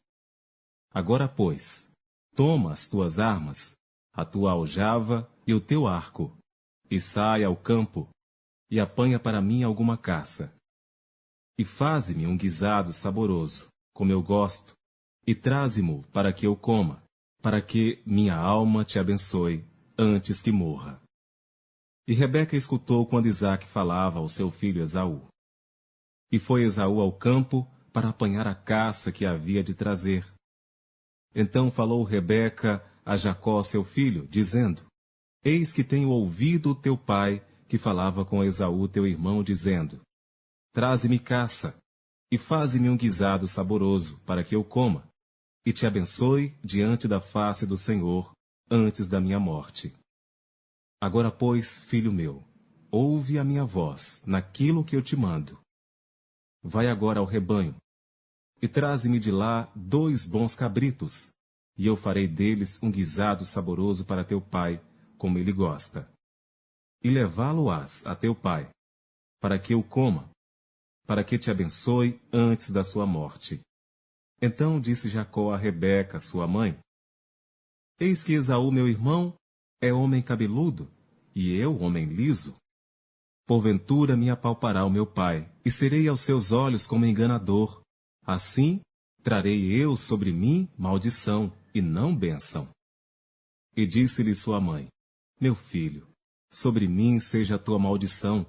S1: Agora, pois, toma as tuas armas, a tua aljava e o teu arco, e sai ao campo, e apanha para mim alguma caça. E faze-me um guisado saboroso, como eu gosto, e traze-mo para que eu coma, para que minha alma te abençoe, antes que morra. E Rebeca escutou quando Isaque falava ao seu filho Esaú. E foi Esaú ao campo para apanhar a caça que havia de trazer. Então falou Rebeca a Jacó seu filho, dizendo: Eis que tenho ouvido o teu pai, que falava com Esaú teu irmão, dizendo: Traze-me caça, e faze-me um guisado saboroso, para que eu coma, e te abençoe diante da face do Senhor, antes da minha morte. Agora, pois, filho meu, ouve a minha voz naquilo que eu te mando. Vai agora ao rebanho, e traze-me de lá 2 bons cabritos, e eu farei deles um guisado saboroso para teu pai, como ele gosta. E levá-lo-ás a teu pai, para que eu coma, para que te abençoe antes da sua morte. Então disse Jacó a Rebeca, sua mãe: Eis que Esaú, meu irmão, é homem cabeludo, e eu homem liso. Porventura me apalpará o meu pai, e serei aos seus olhos como enganador. Assim, trarei eu sobre mim maldição, e não bênção. E disse-lhe sua mãe: Meu filho, sobre mim seja a tua maldição,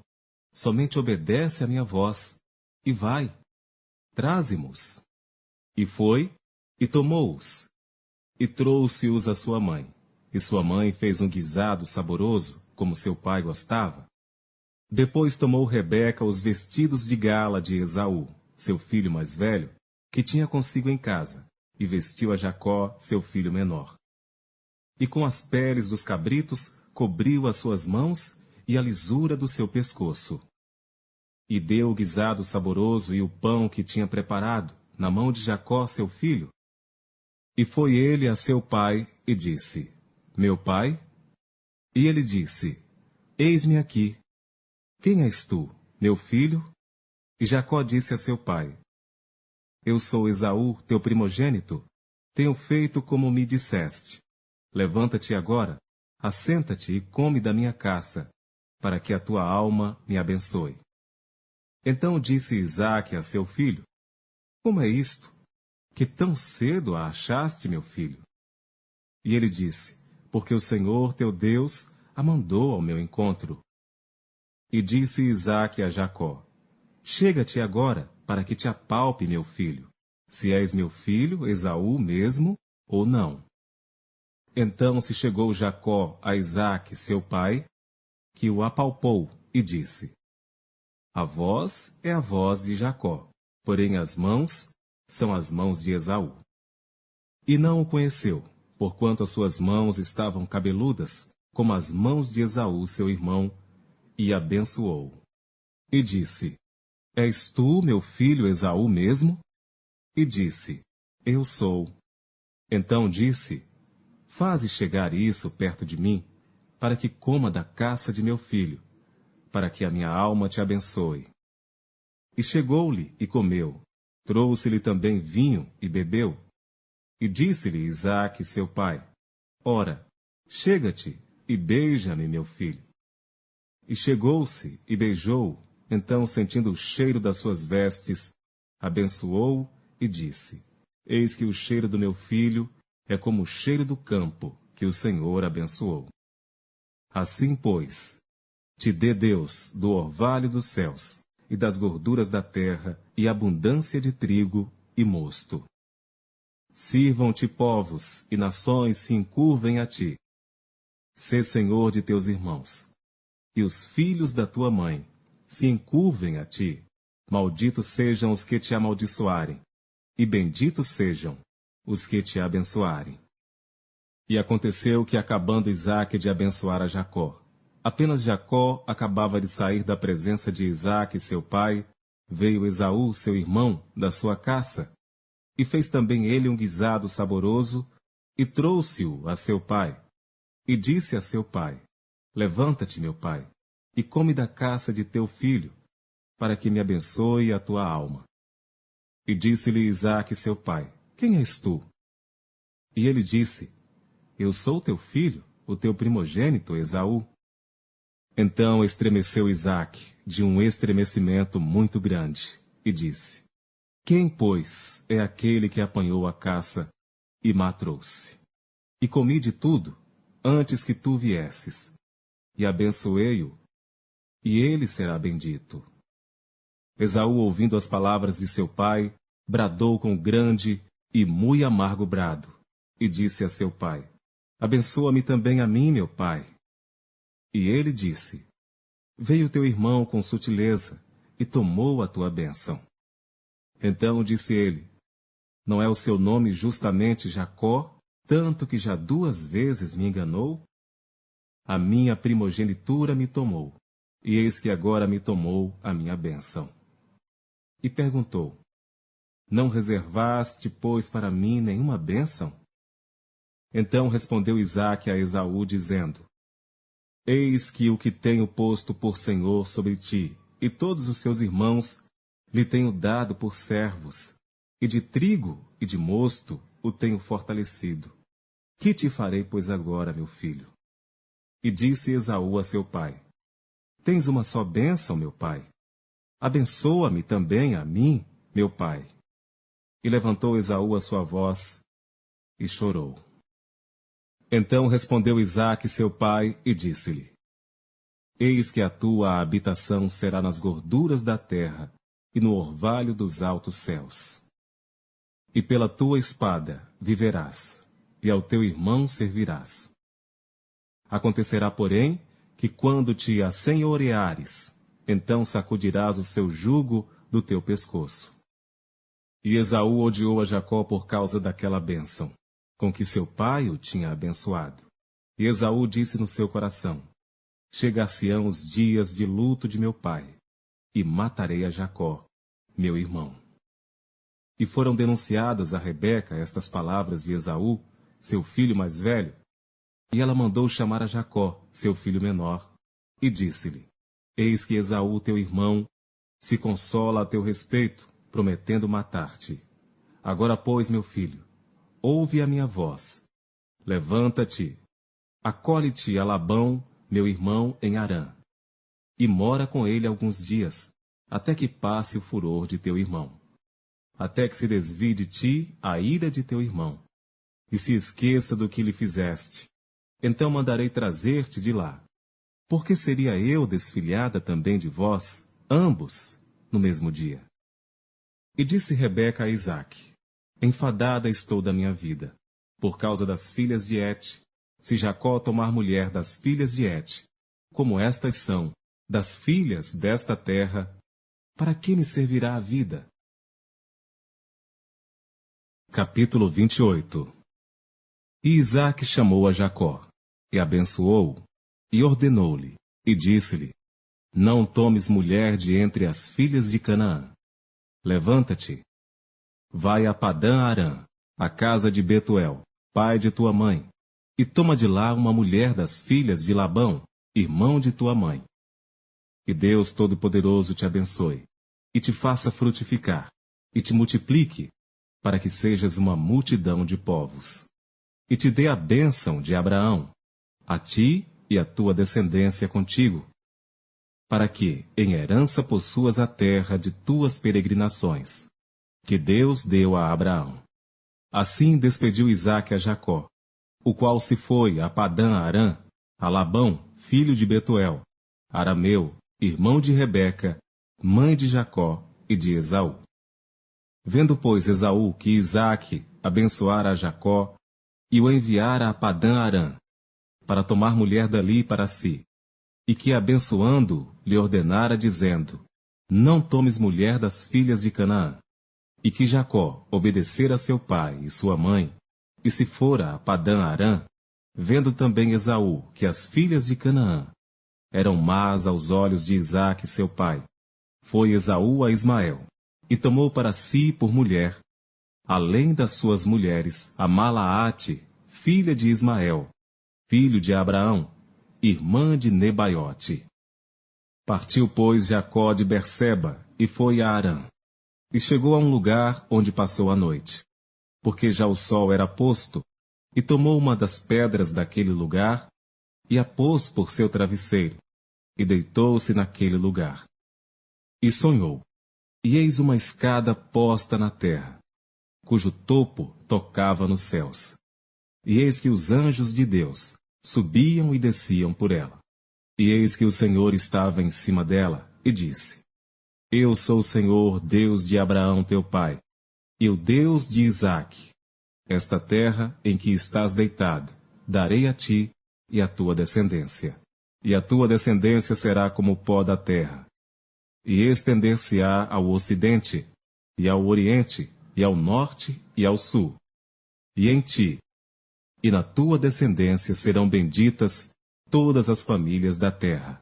S1: somente obedece à minha voz, e vai, traze-mos. E foi, e tomou-os, e trouxe-os a sua mãe. E sua mãe fez um guisado saboroso, como seu pai gostava. Depois tomou Rebeca os vestidos de gala de Esaú, seu filho mais velho, que tinha consigo em casa, e vestiu a Jacó, seu filho menor. E com as peles dos cabritos cobriu as suas mãos e a lisura do seu pescoço. E deu o guisado saboroso e o pão que tinha preparado na mão de Jacó, seu filho. E foi ele a seu pai e disse: Meu pai? E ele disse: Eis-me aqui. Quem és tu, meu filho? E Jacó disse a seu pai: Eu sou Esaú, teu primogênito. Tenho feito como me disseste. Levanta-te agora, assenta-te e come da minha caça, para que a tua alma me abençoe. Então disse Isaque a seu filho: Como é isto? Que tão cedo a achaste, meu filho? E ele disse: Porque o Senhor teu Deus a mandou ao meu encontro. E disse Isaque a Jacó: Chega-te agora, para que te apalpe, meu filho, se és meu filho, Esaú mesmo, ou não. Então se chegou Jacó a Isaque, seu pai, que o apalpou e disse: A voz é a voz de Jacó, porém as mãos são as mãos de Esaú. E não o conheceu, porquanto as suas mãos estavam cabeludas, como as mãos de Esaú, seu irmão, e abençoou. E disse: És tu, meu filho Esaú mesmo? E disse: Eu sou. Então disse: Faze chegar isso perto de mim, para que coma da caça de meu filho, para que a minha alma te abençoe. E chegou-lhe e comeu. Trouxe-lhe também vinho e bebeu. E disse-lhe Isaque, seu pai: Ora, chega-te e beija-me, meu filho. E chegou-se e beijou. Então, sentindo o cheiro das suas vestes, abençoou e disse: Eis que o cheiro do meu filho é como o cheiro do campo que o Senhor abençoou. Assim, pois, te dê Deus do orvalho dos céus e das gorduras da terra e abundância de trigo e mosto. Sirvam-te povos e nações se encurvem a ti. Sê senhor de teus irmãos. E os filhos da tua mãe se encurvem a ti. Malditos sejam os que te amaldiçoarem, e benditos sejam os que te abençoarem. E aconteceu que, acabando Isaque de abençoar a Jacó, apenas Jacó acabava de sair da presença de Isaque, seu pai, veio Esaú, seu irmão, da sua caça, e fez também ele um guisado saboroso, e trouxe-o a seu pai. E disse a seu pai: Levanta-te, meu pai, e come da caça de teu filho, para que me abençoe a tua alma. E disse-lhe Isaque, seu pai: Quem és tu? E ele disse: Eu sou teu filho, o teu primogênito, Esaú. Então estremeceu Isaque, de um estremecimento muito grande, e disse: Quem, pois, é aquele que apanhou a caça e me trouxe? E comi de tudo, antes que tu viesses. E abençoei-o, e ele será bendito. Esaú, ouvindo as palavras de seu pai, bradou com grande e muito amargo brado, e disse a seu pai: Abençoa-me também a mim, meu pai. E ele disse: Veio teu irmão com sutileza, e tomou a tua bênção. Então disse ele: Não é o seu nome justamente Jacó, tanto que já 2 vezes me enganou? A minha primogenitura me tomou, e eis que agora me tomou a minha bênção. E perguntou: Não reservaste, pois, para mim nenhuma bênção? Então respondeu Isaque a Esaú, dizendo: Eis que o que tenho posto por senhor sobre ti, e todos os seus irmãos, lhe tenho dado por servos, e de trigo e de mosto o tenho fortalecido. Que te farei, pois, agora, meu filho? E disse Esaú a seu pai: Tens uma só bênção, meu pai? Abençoa-me também a mim, meu pai. E levantou Esaú a sua voz e chorou. Então respondeu Isaque, seu pai, e disse-lhe: Eis que a tua habitação será nas gorduras da terra e no orvalho dos altos céus. E pela tua espada viverás, e ao teu irmão servirás. Acontecerá, porém, que quando te assenhoreares, então sacudirás o seu jugo do teu pescoço. E Esaú odiou a Jacó por causa daquela bênção, com que seu pai o tinha abençoado. E Esaú disse no seu coração: Chegar-se-ão os dias de luto de meu pai, e matarei a Jacó, meu irmão. E foram denunciadas a Rebeca estas palavras de Esaú, seu filho mais velho, e ela mandou chamar a Jacó, seu filho menor, e disse-lhe: Eis que Esaú, teu irmão, se consola a teu respeito, prometendo matar-te. Agora, pois, meu filho, ouve a minha voz. Levanta-te, acolhe-te a Labão, meu irmão, em Harã, e mora com ele alguns dias, até que passe o furor de teu irmão, até que se desvie de ti a ira de teu irmão, e se esqueça do que lhe fizeste. Então mandarei trazer-te de lá. Porque seria eu desfilhada também de vós, ambos, no mesmo dia? E disse Rebeca a Isaque: enfadada estou da minha vida, por causa das filhas de Et. Se Jacó tomar mulher das filhas de Et, como estas são, das filhas desta terra, para que me servirá a vida? Capítulo 28. E Isaque chamou a Jacó, e abençoou-o, e ordenou-lhe, e disse-lhe: Não tomes mulher de entre as filhas de Canaã. Levanta-te, vai a Padã-Arã, a casa de Betuel, pai de tua mãe, e toma de lá uma mulher das filhas de Labão, irmão de tua mãe. E Deus Todo-Poderoso te abençoe, e te faça frutificar, e te multiplique, para que sejas uma multidão de povos. E te dê a bênção de Abraão, a ti e a tua descendência contigo, para que em herança possuas a terra de tuas peregrinações, que Deus deu a Abraão. Assim despediu Isaque a Jacó, o qual se foi a Padã-Arã, a Labão, filho de Betuel, arameu, irmão de Rebeca, mãe de Jacó e de Esaú. Vendo, pois, Esaú que Isaque abençoara a Jacó e o enviara a Padã-Arã, para tomar mulher dali para si, e que, abençoando, lhe ordenara, dizendo: Não tomes mulher das filhas de Canaã, e que Jacó obedecera a seu pai e sua mãe, e se fora a Padã-Arã, vendo também Esaú que as filhas de Canaã eram más aos olhos de Isaque seu pai, foi Esaú a Ismael, e tomou para si por mulher, além das suas mulheres, a Malaate, filha de Ismael, filho de Abraão, irmã de Nebaiote. Partiu, pois, Jacó de Berseba, e foi a Harã, e chegou a um lugar onde passou a noite, porque já o sol era posto, e tomou uma das pedras daquele lugar, e a pôs por seu travesseiro, e deitou-se naquele lugar. E sonhou, e eis uma escada posta na terra, cujo topo tocava nos céus. E eis que os anjos de Deus subiam e desciam por ela. E eis que o Senhor estava em cima dela, e disse: Eu sou o Senhor, Deus de Abraão teu pai, e o Deus de Isaque. Esta terra em que estás deitado, darei a ti e à tua descendência. E a tua descendência será como o pó da terra. E estender-se-á ao ocidente, e ao oriente, e ao norte, e ao sul. E em ti, e na tua descendência serão benditas todas as famílias da terra.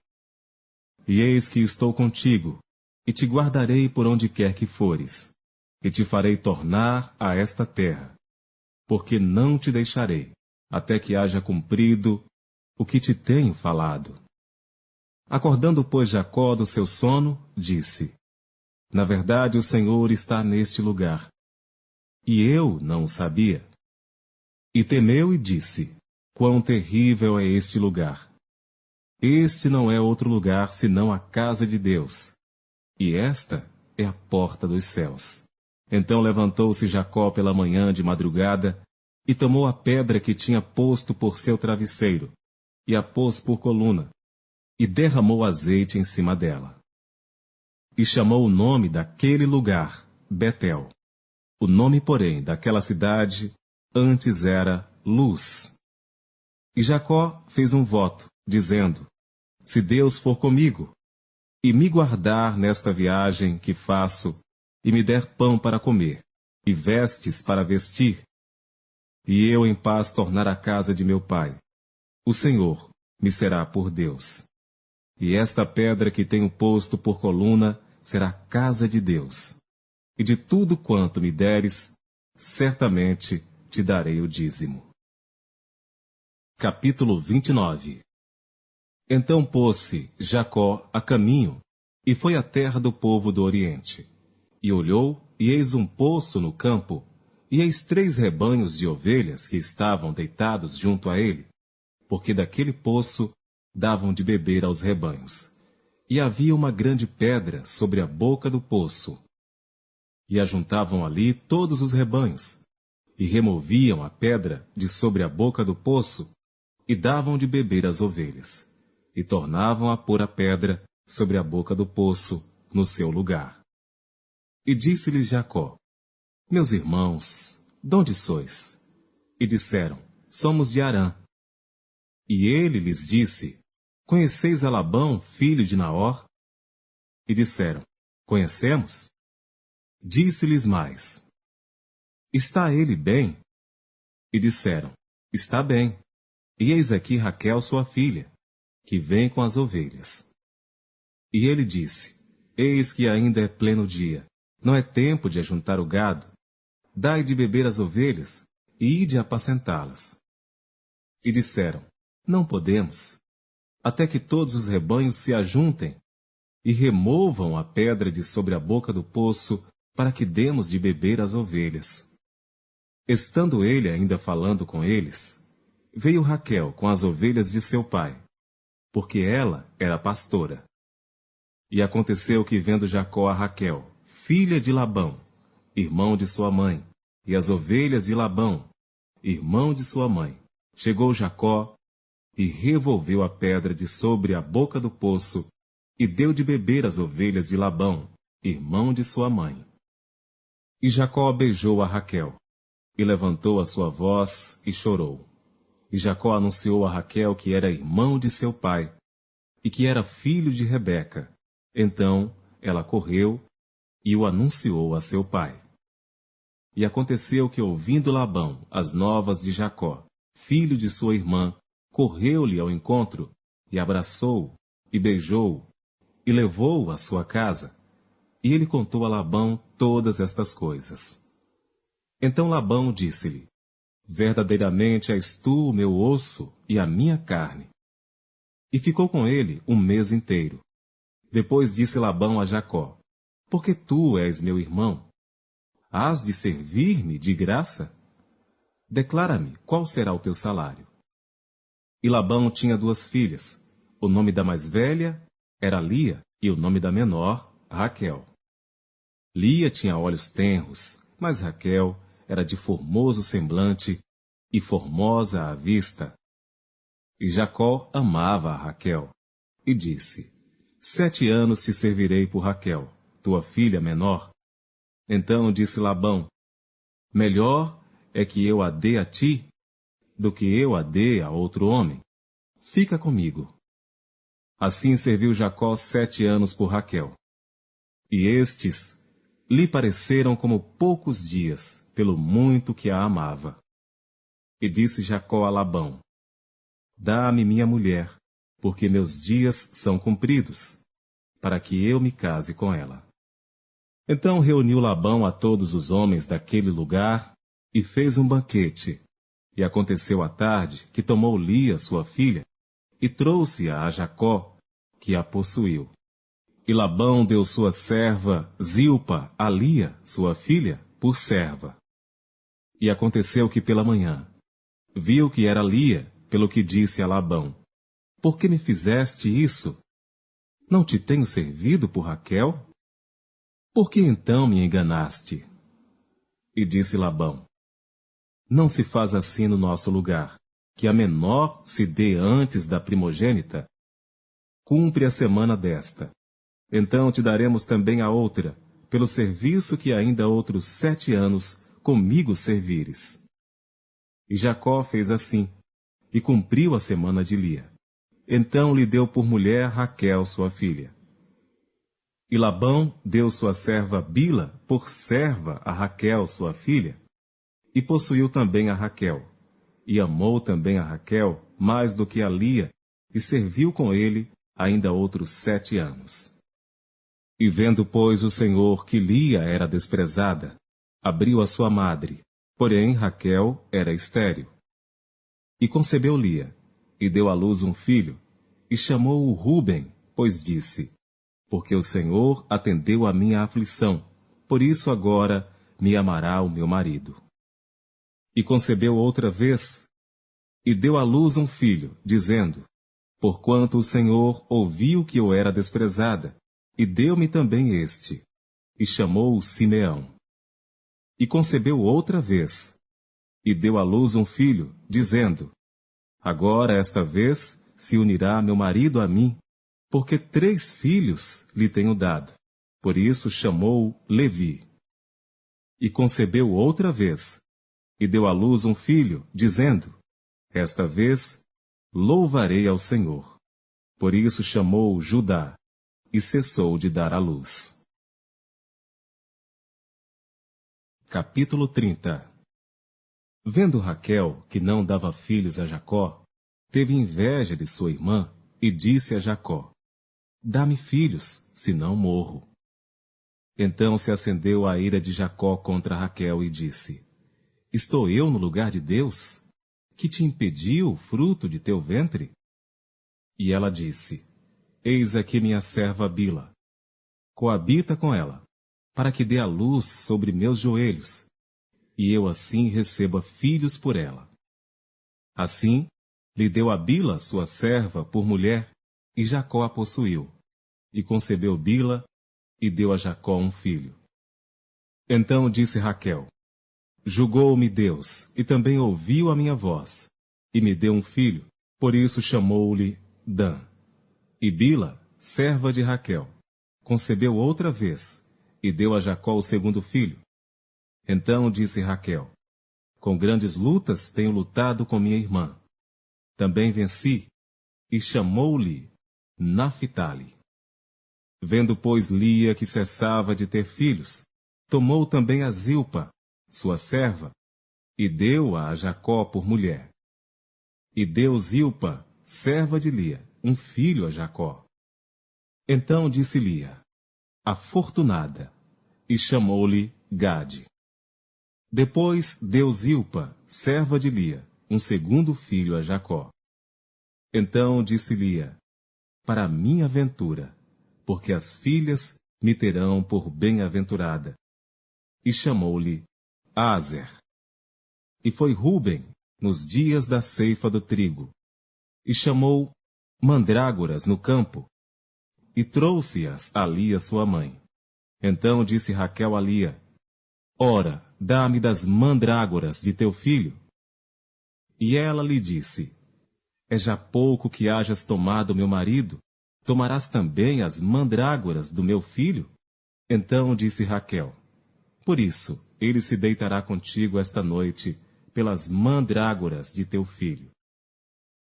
S1: E eis que estou contigo, e te guardarei por onde quer que fores, e te farei tornar a esta terra, porque não te deixarei, até que haja cumprido o que te tenho falado. Acordando, pois, Jacó do seu sono, disse: Na verdade, o Senhor está neste lugar, e eu não o sabia. E temeu e disse: Quão terrível é este lugar! Este não é outro lugar senão a casa de Deus, e esta é a porta dos céus. Então levantou-se Jacó pela manhã de madrugada, e tomou a pedra que tinha posto por seu travesseiro, e a pôs por coluna, e derramou azeite em cima dela. E chamou o nome daquele lugar Betel. O nome, porém, daquela cidade antes era Luz. E Jacó fez um voto, dizendo: Se Deus for comigo, e me guardar nesta viagem que faço, e me der pão para comer, e vestes para vestir, e eu em paz tornar a casa de meu pai, o Senhor me será por Deus. E esta pedra que tenho posto por coluna será a casa de Deus. E de tudo quanto me deres, certamente te darei o dízimo. Capítulo 29. Então pôs-se Jacó a caminho, e foi à terra do povo do Oriente. E olhou, e eis um poço no campo, e eis 3 rebanhos de ovelhas que estavam deitados junto a ele, porque daquele poço davam de beber aos rebanhos. E havia uma grande pedra sobre a boca do poço. E ajuntavam ali todos os rebanhos, e removiam a pedra de sobre a boca do poço, e davam de beber às ovelhas, e tornavam a pôr a pedra sobre a boca do poço, no seu lugar. E disse-lhes Jacó: Meus irmãos, donde sois? E disseram, somos de Harã. E ele lhes disse, conheceis a Labão, filho de Naor? E disseram, conhecemos. Disse-lhes mais, está ele bem? E disseram, está bem. E eis aqui Raquel, sua filha, que vem com as ovelhas. E ele disse, eis que ainda é pleno dia, não é tempo de ajuntar o gado. Dai de beber às ovelhas, e ide apacentá-las. E disseram, não podemos, até que todos os rebanhos se ajuntem, e removam a pedra de sobre a boca do poço, para que demos de beber às ovelhas. Estando ele ainda falando com eles, veio Raquel com as ovelhas de seu pai, porque ela era pastora. E aconteceu que, vendo Jacó a Raquel, filha de Labão, irmão de sua mãe, e as ovelhas de Labão, irmão de sua mãe, chegou Jacó e revolveu a pedra de sobre a boca do poço, e deu de beber às ovelhas de Labão, irmão de sua mãe. E Jacó beijou a Raquel, e levantou a sua voz e chorou. E Jacó anunciou a Raquel que era irmão de seu pai, e que era filho de Rebeca. Então ela correu e o anunciou a seu pai. E aconteceu que, ouvindo Labão as novas de Jacó, filho de sua irmã, correu-lhe ao encontro, e abraçou-o, e beijou-o, e levou-o à sua casa. E ele contou a Labão todas estas coisas. Então Labão disse-lhe, verdadeiramente és tu o meu osso e a minha carne. E ficou com ele um mês inteiro. Depois disse Labão a Jacó, porque tu és meu irmão, hás de servir-me de graça? Declara-me qual será o teu salário. E Labão tinha 2 filhas. O nome da mais velha era Lia, e o nome da menor, Raquel. Lia tinha olhos tenros, mas Raquel era de formoso semblante e formosa à vista. E Jacó amava a Raquel, e disse, 7 anos te servirei por Raquel, tua filha menor. Então disse Labão, melhor é que eu a dê a ti, do que eu a dê a outro homem. Fica comigo. Assim serviu Jacó 7 anos por Raquel. E estes lhe pareceram como poucos dias, pelo muito que a amava. E disse Jacó a Labão, dá-me minha mulher, porque meus dias são cumpridos, para que eu me case com ela. Então reuniu Labão a todos os homens daquele lugar, e fez um banquete. E aconteceu à tarde que tomou Lia, sua filha, e trouxe-a a Jacó, que a possuiu. E Labão deu sua serva Zilpa a Lia, sua filha, por serva. E aconteceu que pela manhã, viu que era Lia, pelo que disse a Labão, por que me fizeste isso? Não te tenho servido por Raquel? Por que então me enganaste? E disse Labão, não se faz assim no nosso lugar, que a menor se dê antes da primogênita. Cumpre a semana desta. Então te daremos também a outra, pelo serviço que ainda outros 7 anos comigo servires. E Jacó fez assim, e cumpriu a semana de Lia. Então lhe deu por mulher Raquel, sua filha. E Labão deu sua serva Bila por serva a Raquel, sua filha, e possuiu também a Raquel, e amou também a Raquel mais do que a Lia, e serviu com ele ainda outros 7 anos. E vendo, pois, o Senhor que Lia era desprezada, abriu a sua madre, porém Raquel era estéril. E concebeu Lia, e deu à luz um filho, e chamou-o Ruben, pois disse, porque o Senhor atendeu a minha aflição, por isso agora me amará o meu marido. E concebeu outra vez, e deu à luz um filho, dizendo, porquanto o Senhor ouviu que eu era desprezada, e deu-me também este, e chamou-o Simeão. E concebeu outra vez, e deu à luz um filho, dizendo, agora esta vez se unirá meu marido a mim, porque 3 filhos lhe tenho dado. Por isso chamou-o Levi. e concebeu outra vez, e deu à luz um filho, dizendo: Esta vez louvarei ao Senhor. Por isso chamou-o Judá, e cessou de dar à luz. Capítulo 30. Vendo Raquel que não dava filhos a Jacó, teve inveja de sua irmã, e disse a Jacó: Dá-me filhos, senão morro. Então se acendeu a ira de Jacó contra Raquel e disse: Estou eu no lugar de Deus, que te impediu o fruto de teu ventre? E ela disse: Eis aqui minha serva Bila. Coabita com ela, para que dê à luz sobre meus joelhos, e eu assim receba filhos por ela. Assim, lhe deu a Bila, sua serva, por mulher, e Jacó a possuiu. E concebeu Bila, e deu a Jacó um filho. Então disse Raquel: Julgou-me Deus, e também ouviu a minha voz, e me deu um filho, por isso chamou-lhe Dan. E Bila, serva de Raquel, concebeu outra vez, e deu a Jacó o segundo filho. Então disse Raquel: Com grandes lutas tenho lutado com minha irmã. Também venci, e chamou-lhe Naphtali. Vendo, pois, Lia que cessava de ter filhos, tomou também a Zilpa, sua serva, e deu-a a Jacó por mulher. E deu Zilpa, serva de Lia, um filho a Jacó. Então disse Lia: Afortunada, e chamou-lhe Gade. Depois deu Zilpa, serva de Lia, um segundo filho a Jacó. Então disse Lia: Para minha ventura, porque as filhas me terão por bem-aventurada. E chamou-lhe Aser. E foi Ruben, nos dias da ceifa do trigo, e chamou mandrágoras no campo, e trouxe-as a Lia sua mãe. Então disse Raquel a Lia: Ora, dá-me das mandrágoras de teu filho. E ela lhe disse: É já pouco que hajas tomado meu marido, tomarás também as mandrágoras do meu filho? Então disse Raquel: Por isso, ele se deitará contigo esta noite, pelas mandrágoras de teu filho.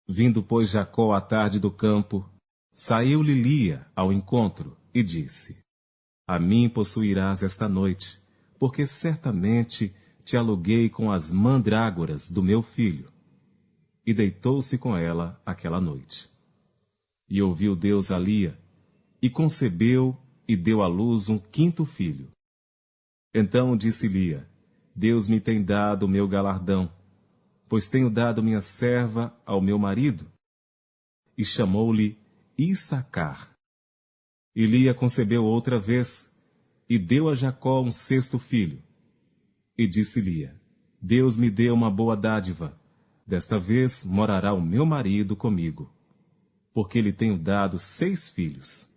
S1: Vindo, pois, Jacó à tarde do campo, saiu-lhe Lia ao encontro, e disse: A mim possuirás esta noite, porque certamente te aluguei com as mandrágoras do meu filho. E deitou-se com ela aquela noite. E ouviu Deus a Lia, e concebeu, e deu à luz um quinto filho. Então disse Lia: Deus me tem dado o meu galardão, pois tenho dado minha serva ao meu marido. E chamou-lhe Issacar. E Lia concebeu outra vez, e deu a Jacó um sexto filho. E disse Lia: Deus me deu uma boa dádiva, desta vez morará o meu marido comigo, porque lhe tenho dado 6 filhos.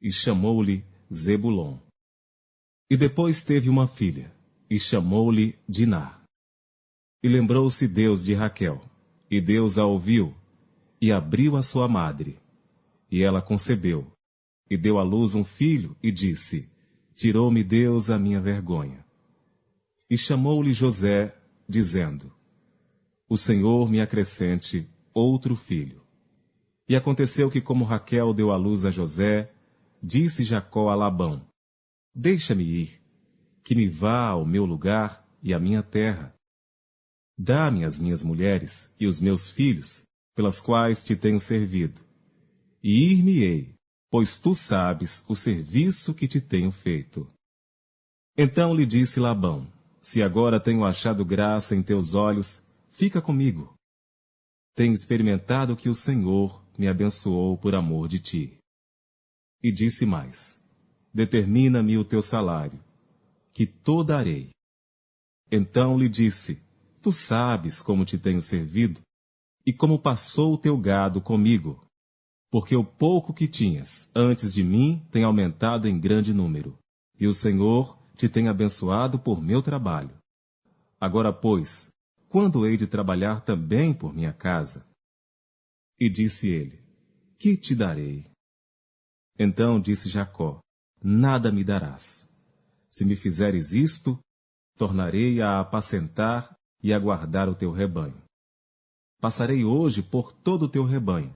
S1: E chamou-lhe Zebulon. E depois teve uma filha, e chamou-lhe Diná. E lembrou-se Deus de Raquel, e Deus a ouviu, e abriu a sua madre. E ela concebeu, e deu à luz um filho, e disse: Tirou-me Deus a minha vergonha. E chamou-lhe José, dizendo: O Senhor me acrescente outro filho. E aconteceu que, como Raquel deu à luz a José, disse Jacó a Labão: Deixa-me ir, que me vá ao meu lugar e à minha terra. Dá-me as minhas mulheres e os meus filhos, pelas quais te tenho servido. E ir-me-ei, pois tu sabes o serviço que te tenho feito. Então lhe disse Labão: Se agora tenho achado graça em teus olhos, fica comigo. Tenho experimentado que o Senhor me abençoou por amor de ti. E disse mais: Determina-me o teu salário, que to darei. Então lhe disse: Tu sabes como te tenho servido, e como passou o teu gado comigo, porque o pouco que tinhas antes de mim tem aumentado em grande número, e o Senhor te tem abençoado por meu trabalho. Agora, pois, quando hei de trabalhar também por minha casa? E disse ele: Que te darei? Então disse Jacó: Nada me darás. Se me fizeres isto, tornarei a apacentar e a guardar o teu rebanho. Passarei hoje por todo o teu rebanho,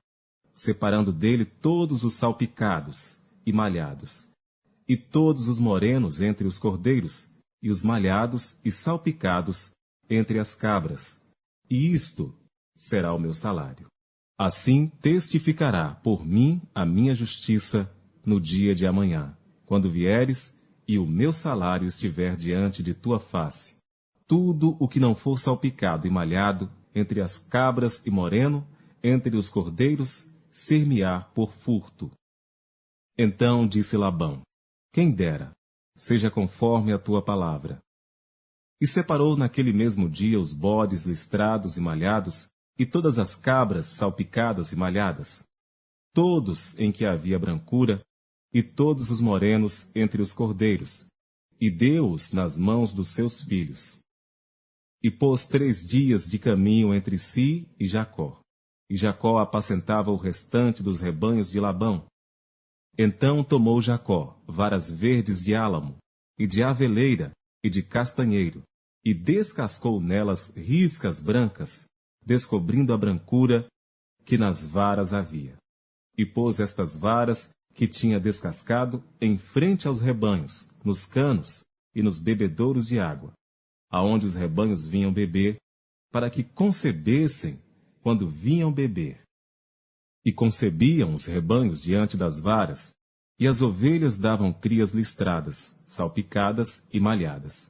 S1: separando dele todos os salpicados e malhados, e todos os morenos entre os cordeiros, e os malhados e salpicados entre as cabras, e isto será o meu salário. Assim testificará por mim a minha justiça no dia de amanhã, quando vieres e o meu salário estiver diante de tua face. Tudo o que não for salpicado e malhado entre as cabras e moreno, entre os cordeiros, ser-me-á por furto. Então disse Labão: quem dera, seja conforme a tua palavra. E separou naquele mesmo dia os bodes listrados e malhados, e todas as cabras salpicadas e malhadas, todos em que havia brancura, e todos os morenos entre os cordeiros, e deu-os nas mãos dos seus filhos. E pôs 3 dias de caminho entre si e Jacó. E Jacó apacentava o restante dos rebanhos de Labão. Então tomou Jacó varas verdes de álamo, e de aveleira, e de castanheiro, e descascou nelas riscas brancas, descobrindo a brancura que nas varas havia. E pôs estas varas que tinha descascado em frente aos rebanhos, nos canos e nos bebedouros de água, aonde os rebanhos vinham beber, para que concebessem quando vinham beber. E concebiam os rebanhos diante das varas, e as ovelhas davam crias listradas, salpicadas e malhadas.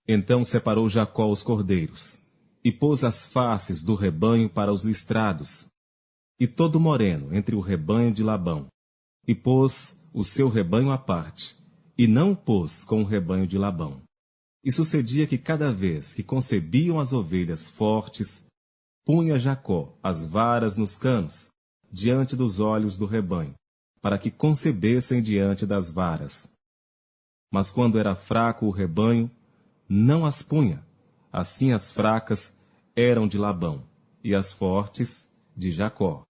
S1: Então separou Jacó os cordeiros, e pôs as faces do rebanho para os listrados, e todo moreno entre o rebanho de Labão, e pôs o seu rebanho à parte, e não o pôs com o rebanho de Labão. E sucedia que cada vez que concebiam as ovelhas fortes, punha Jacó as varas nos canos, diante dos olhos do rebanho, para que concebessem diante das varas. Mas quando era fraco o rebanho, não as punha, assim as fracas eram de Labão, e as fortes de Jacó.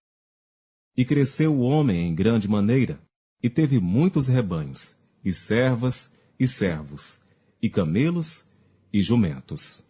S1: E cresceu o homem em grande maneira, e teve muitos rebanhos, e servas, e servos, e camelos, e jumentos.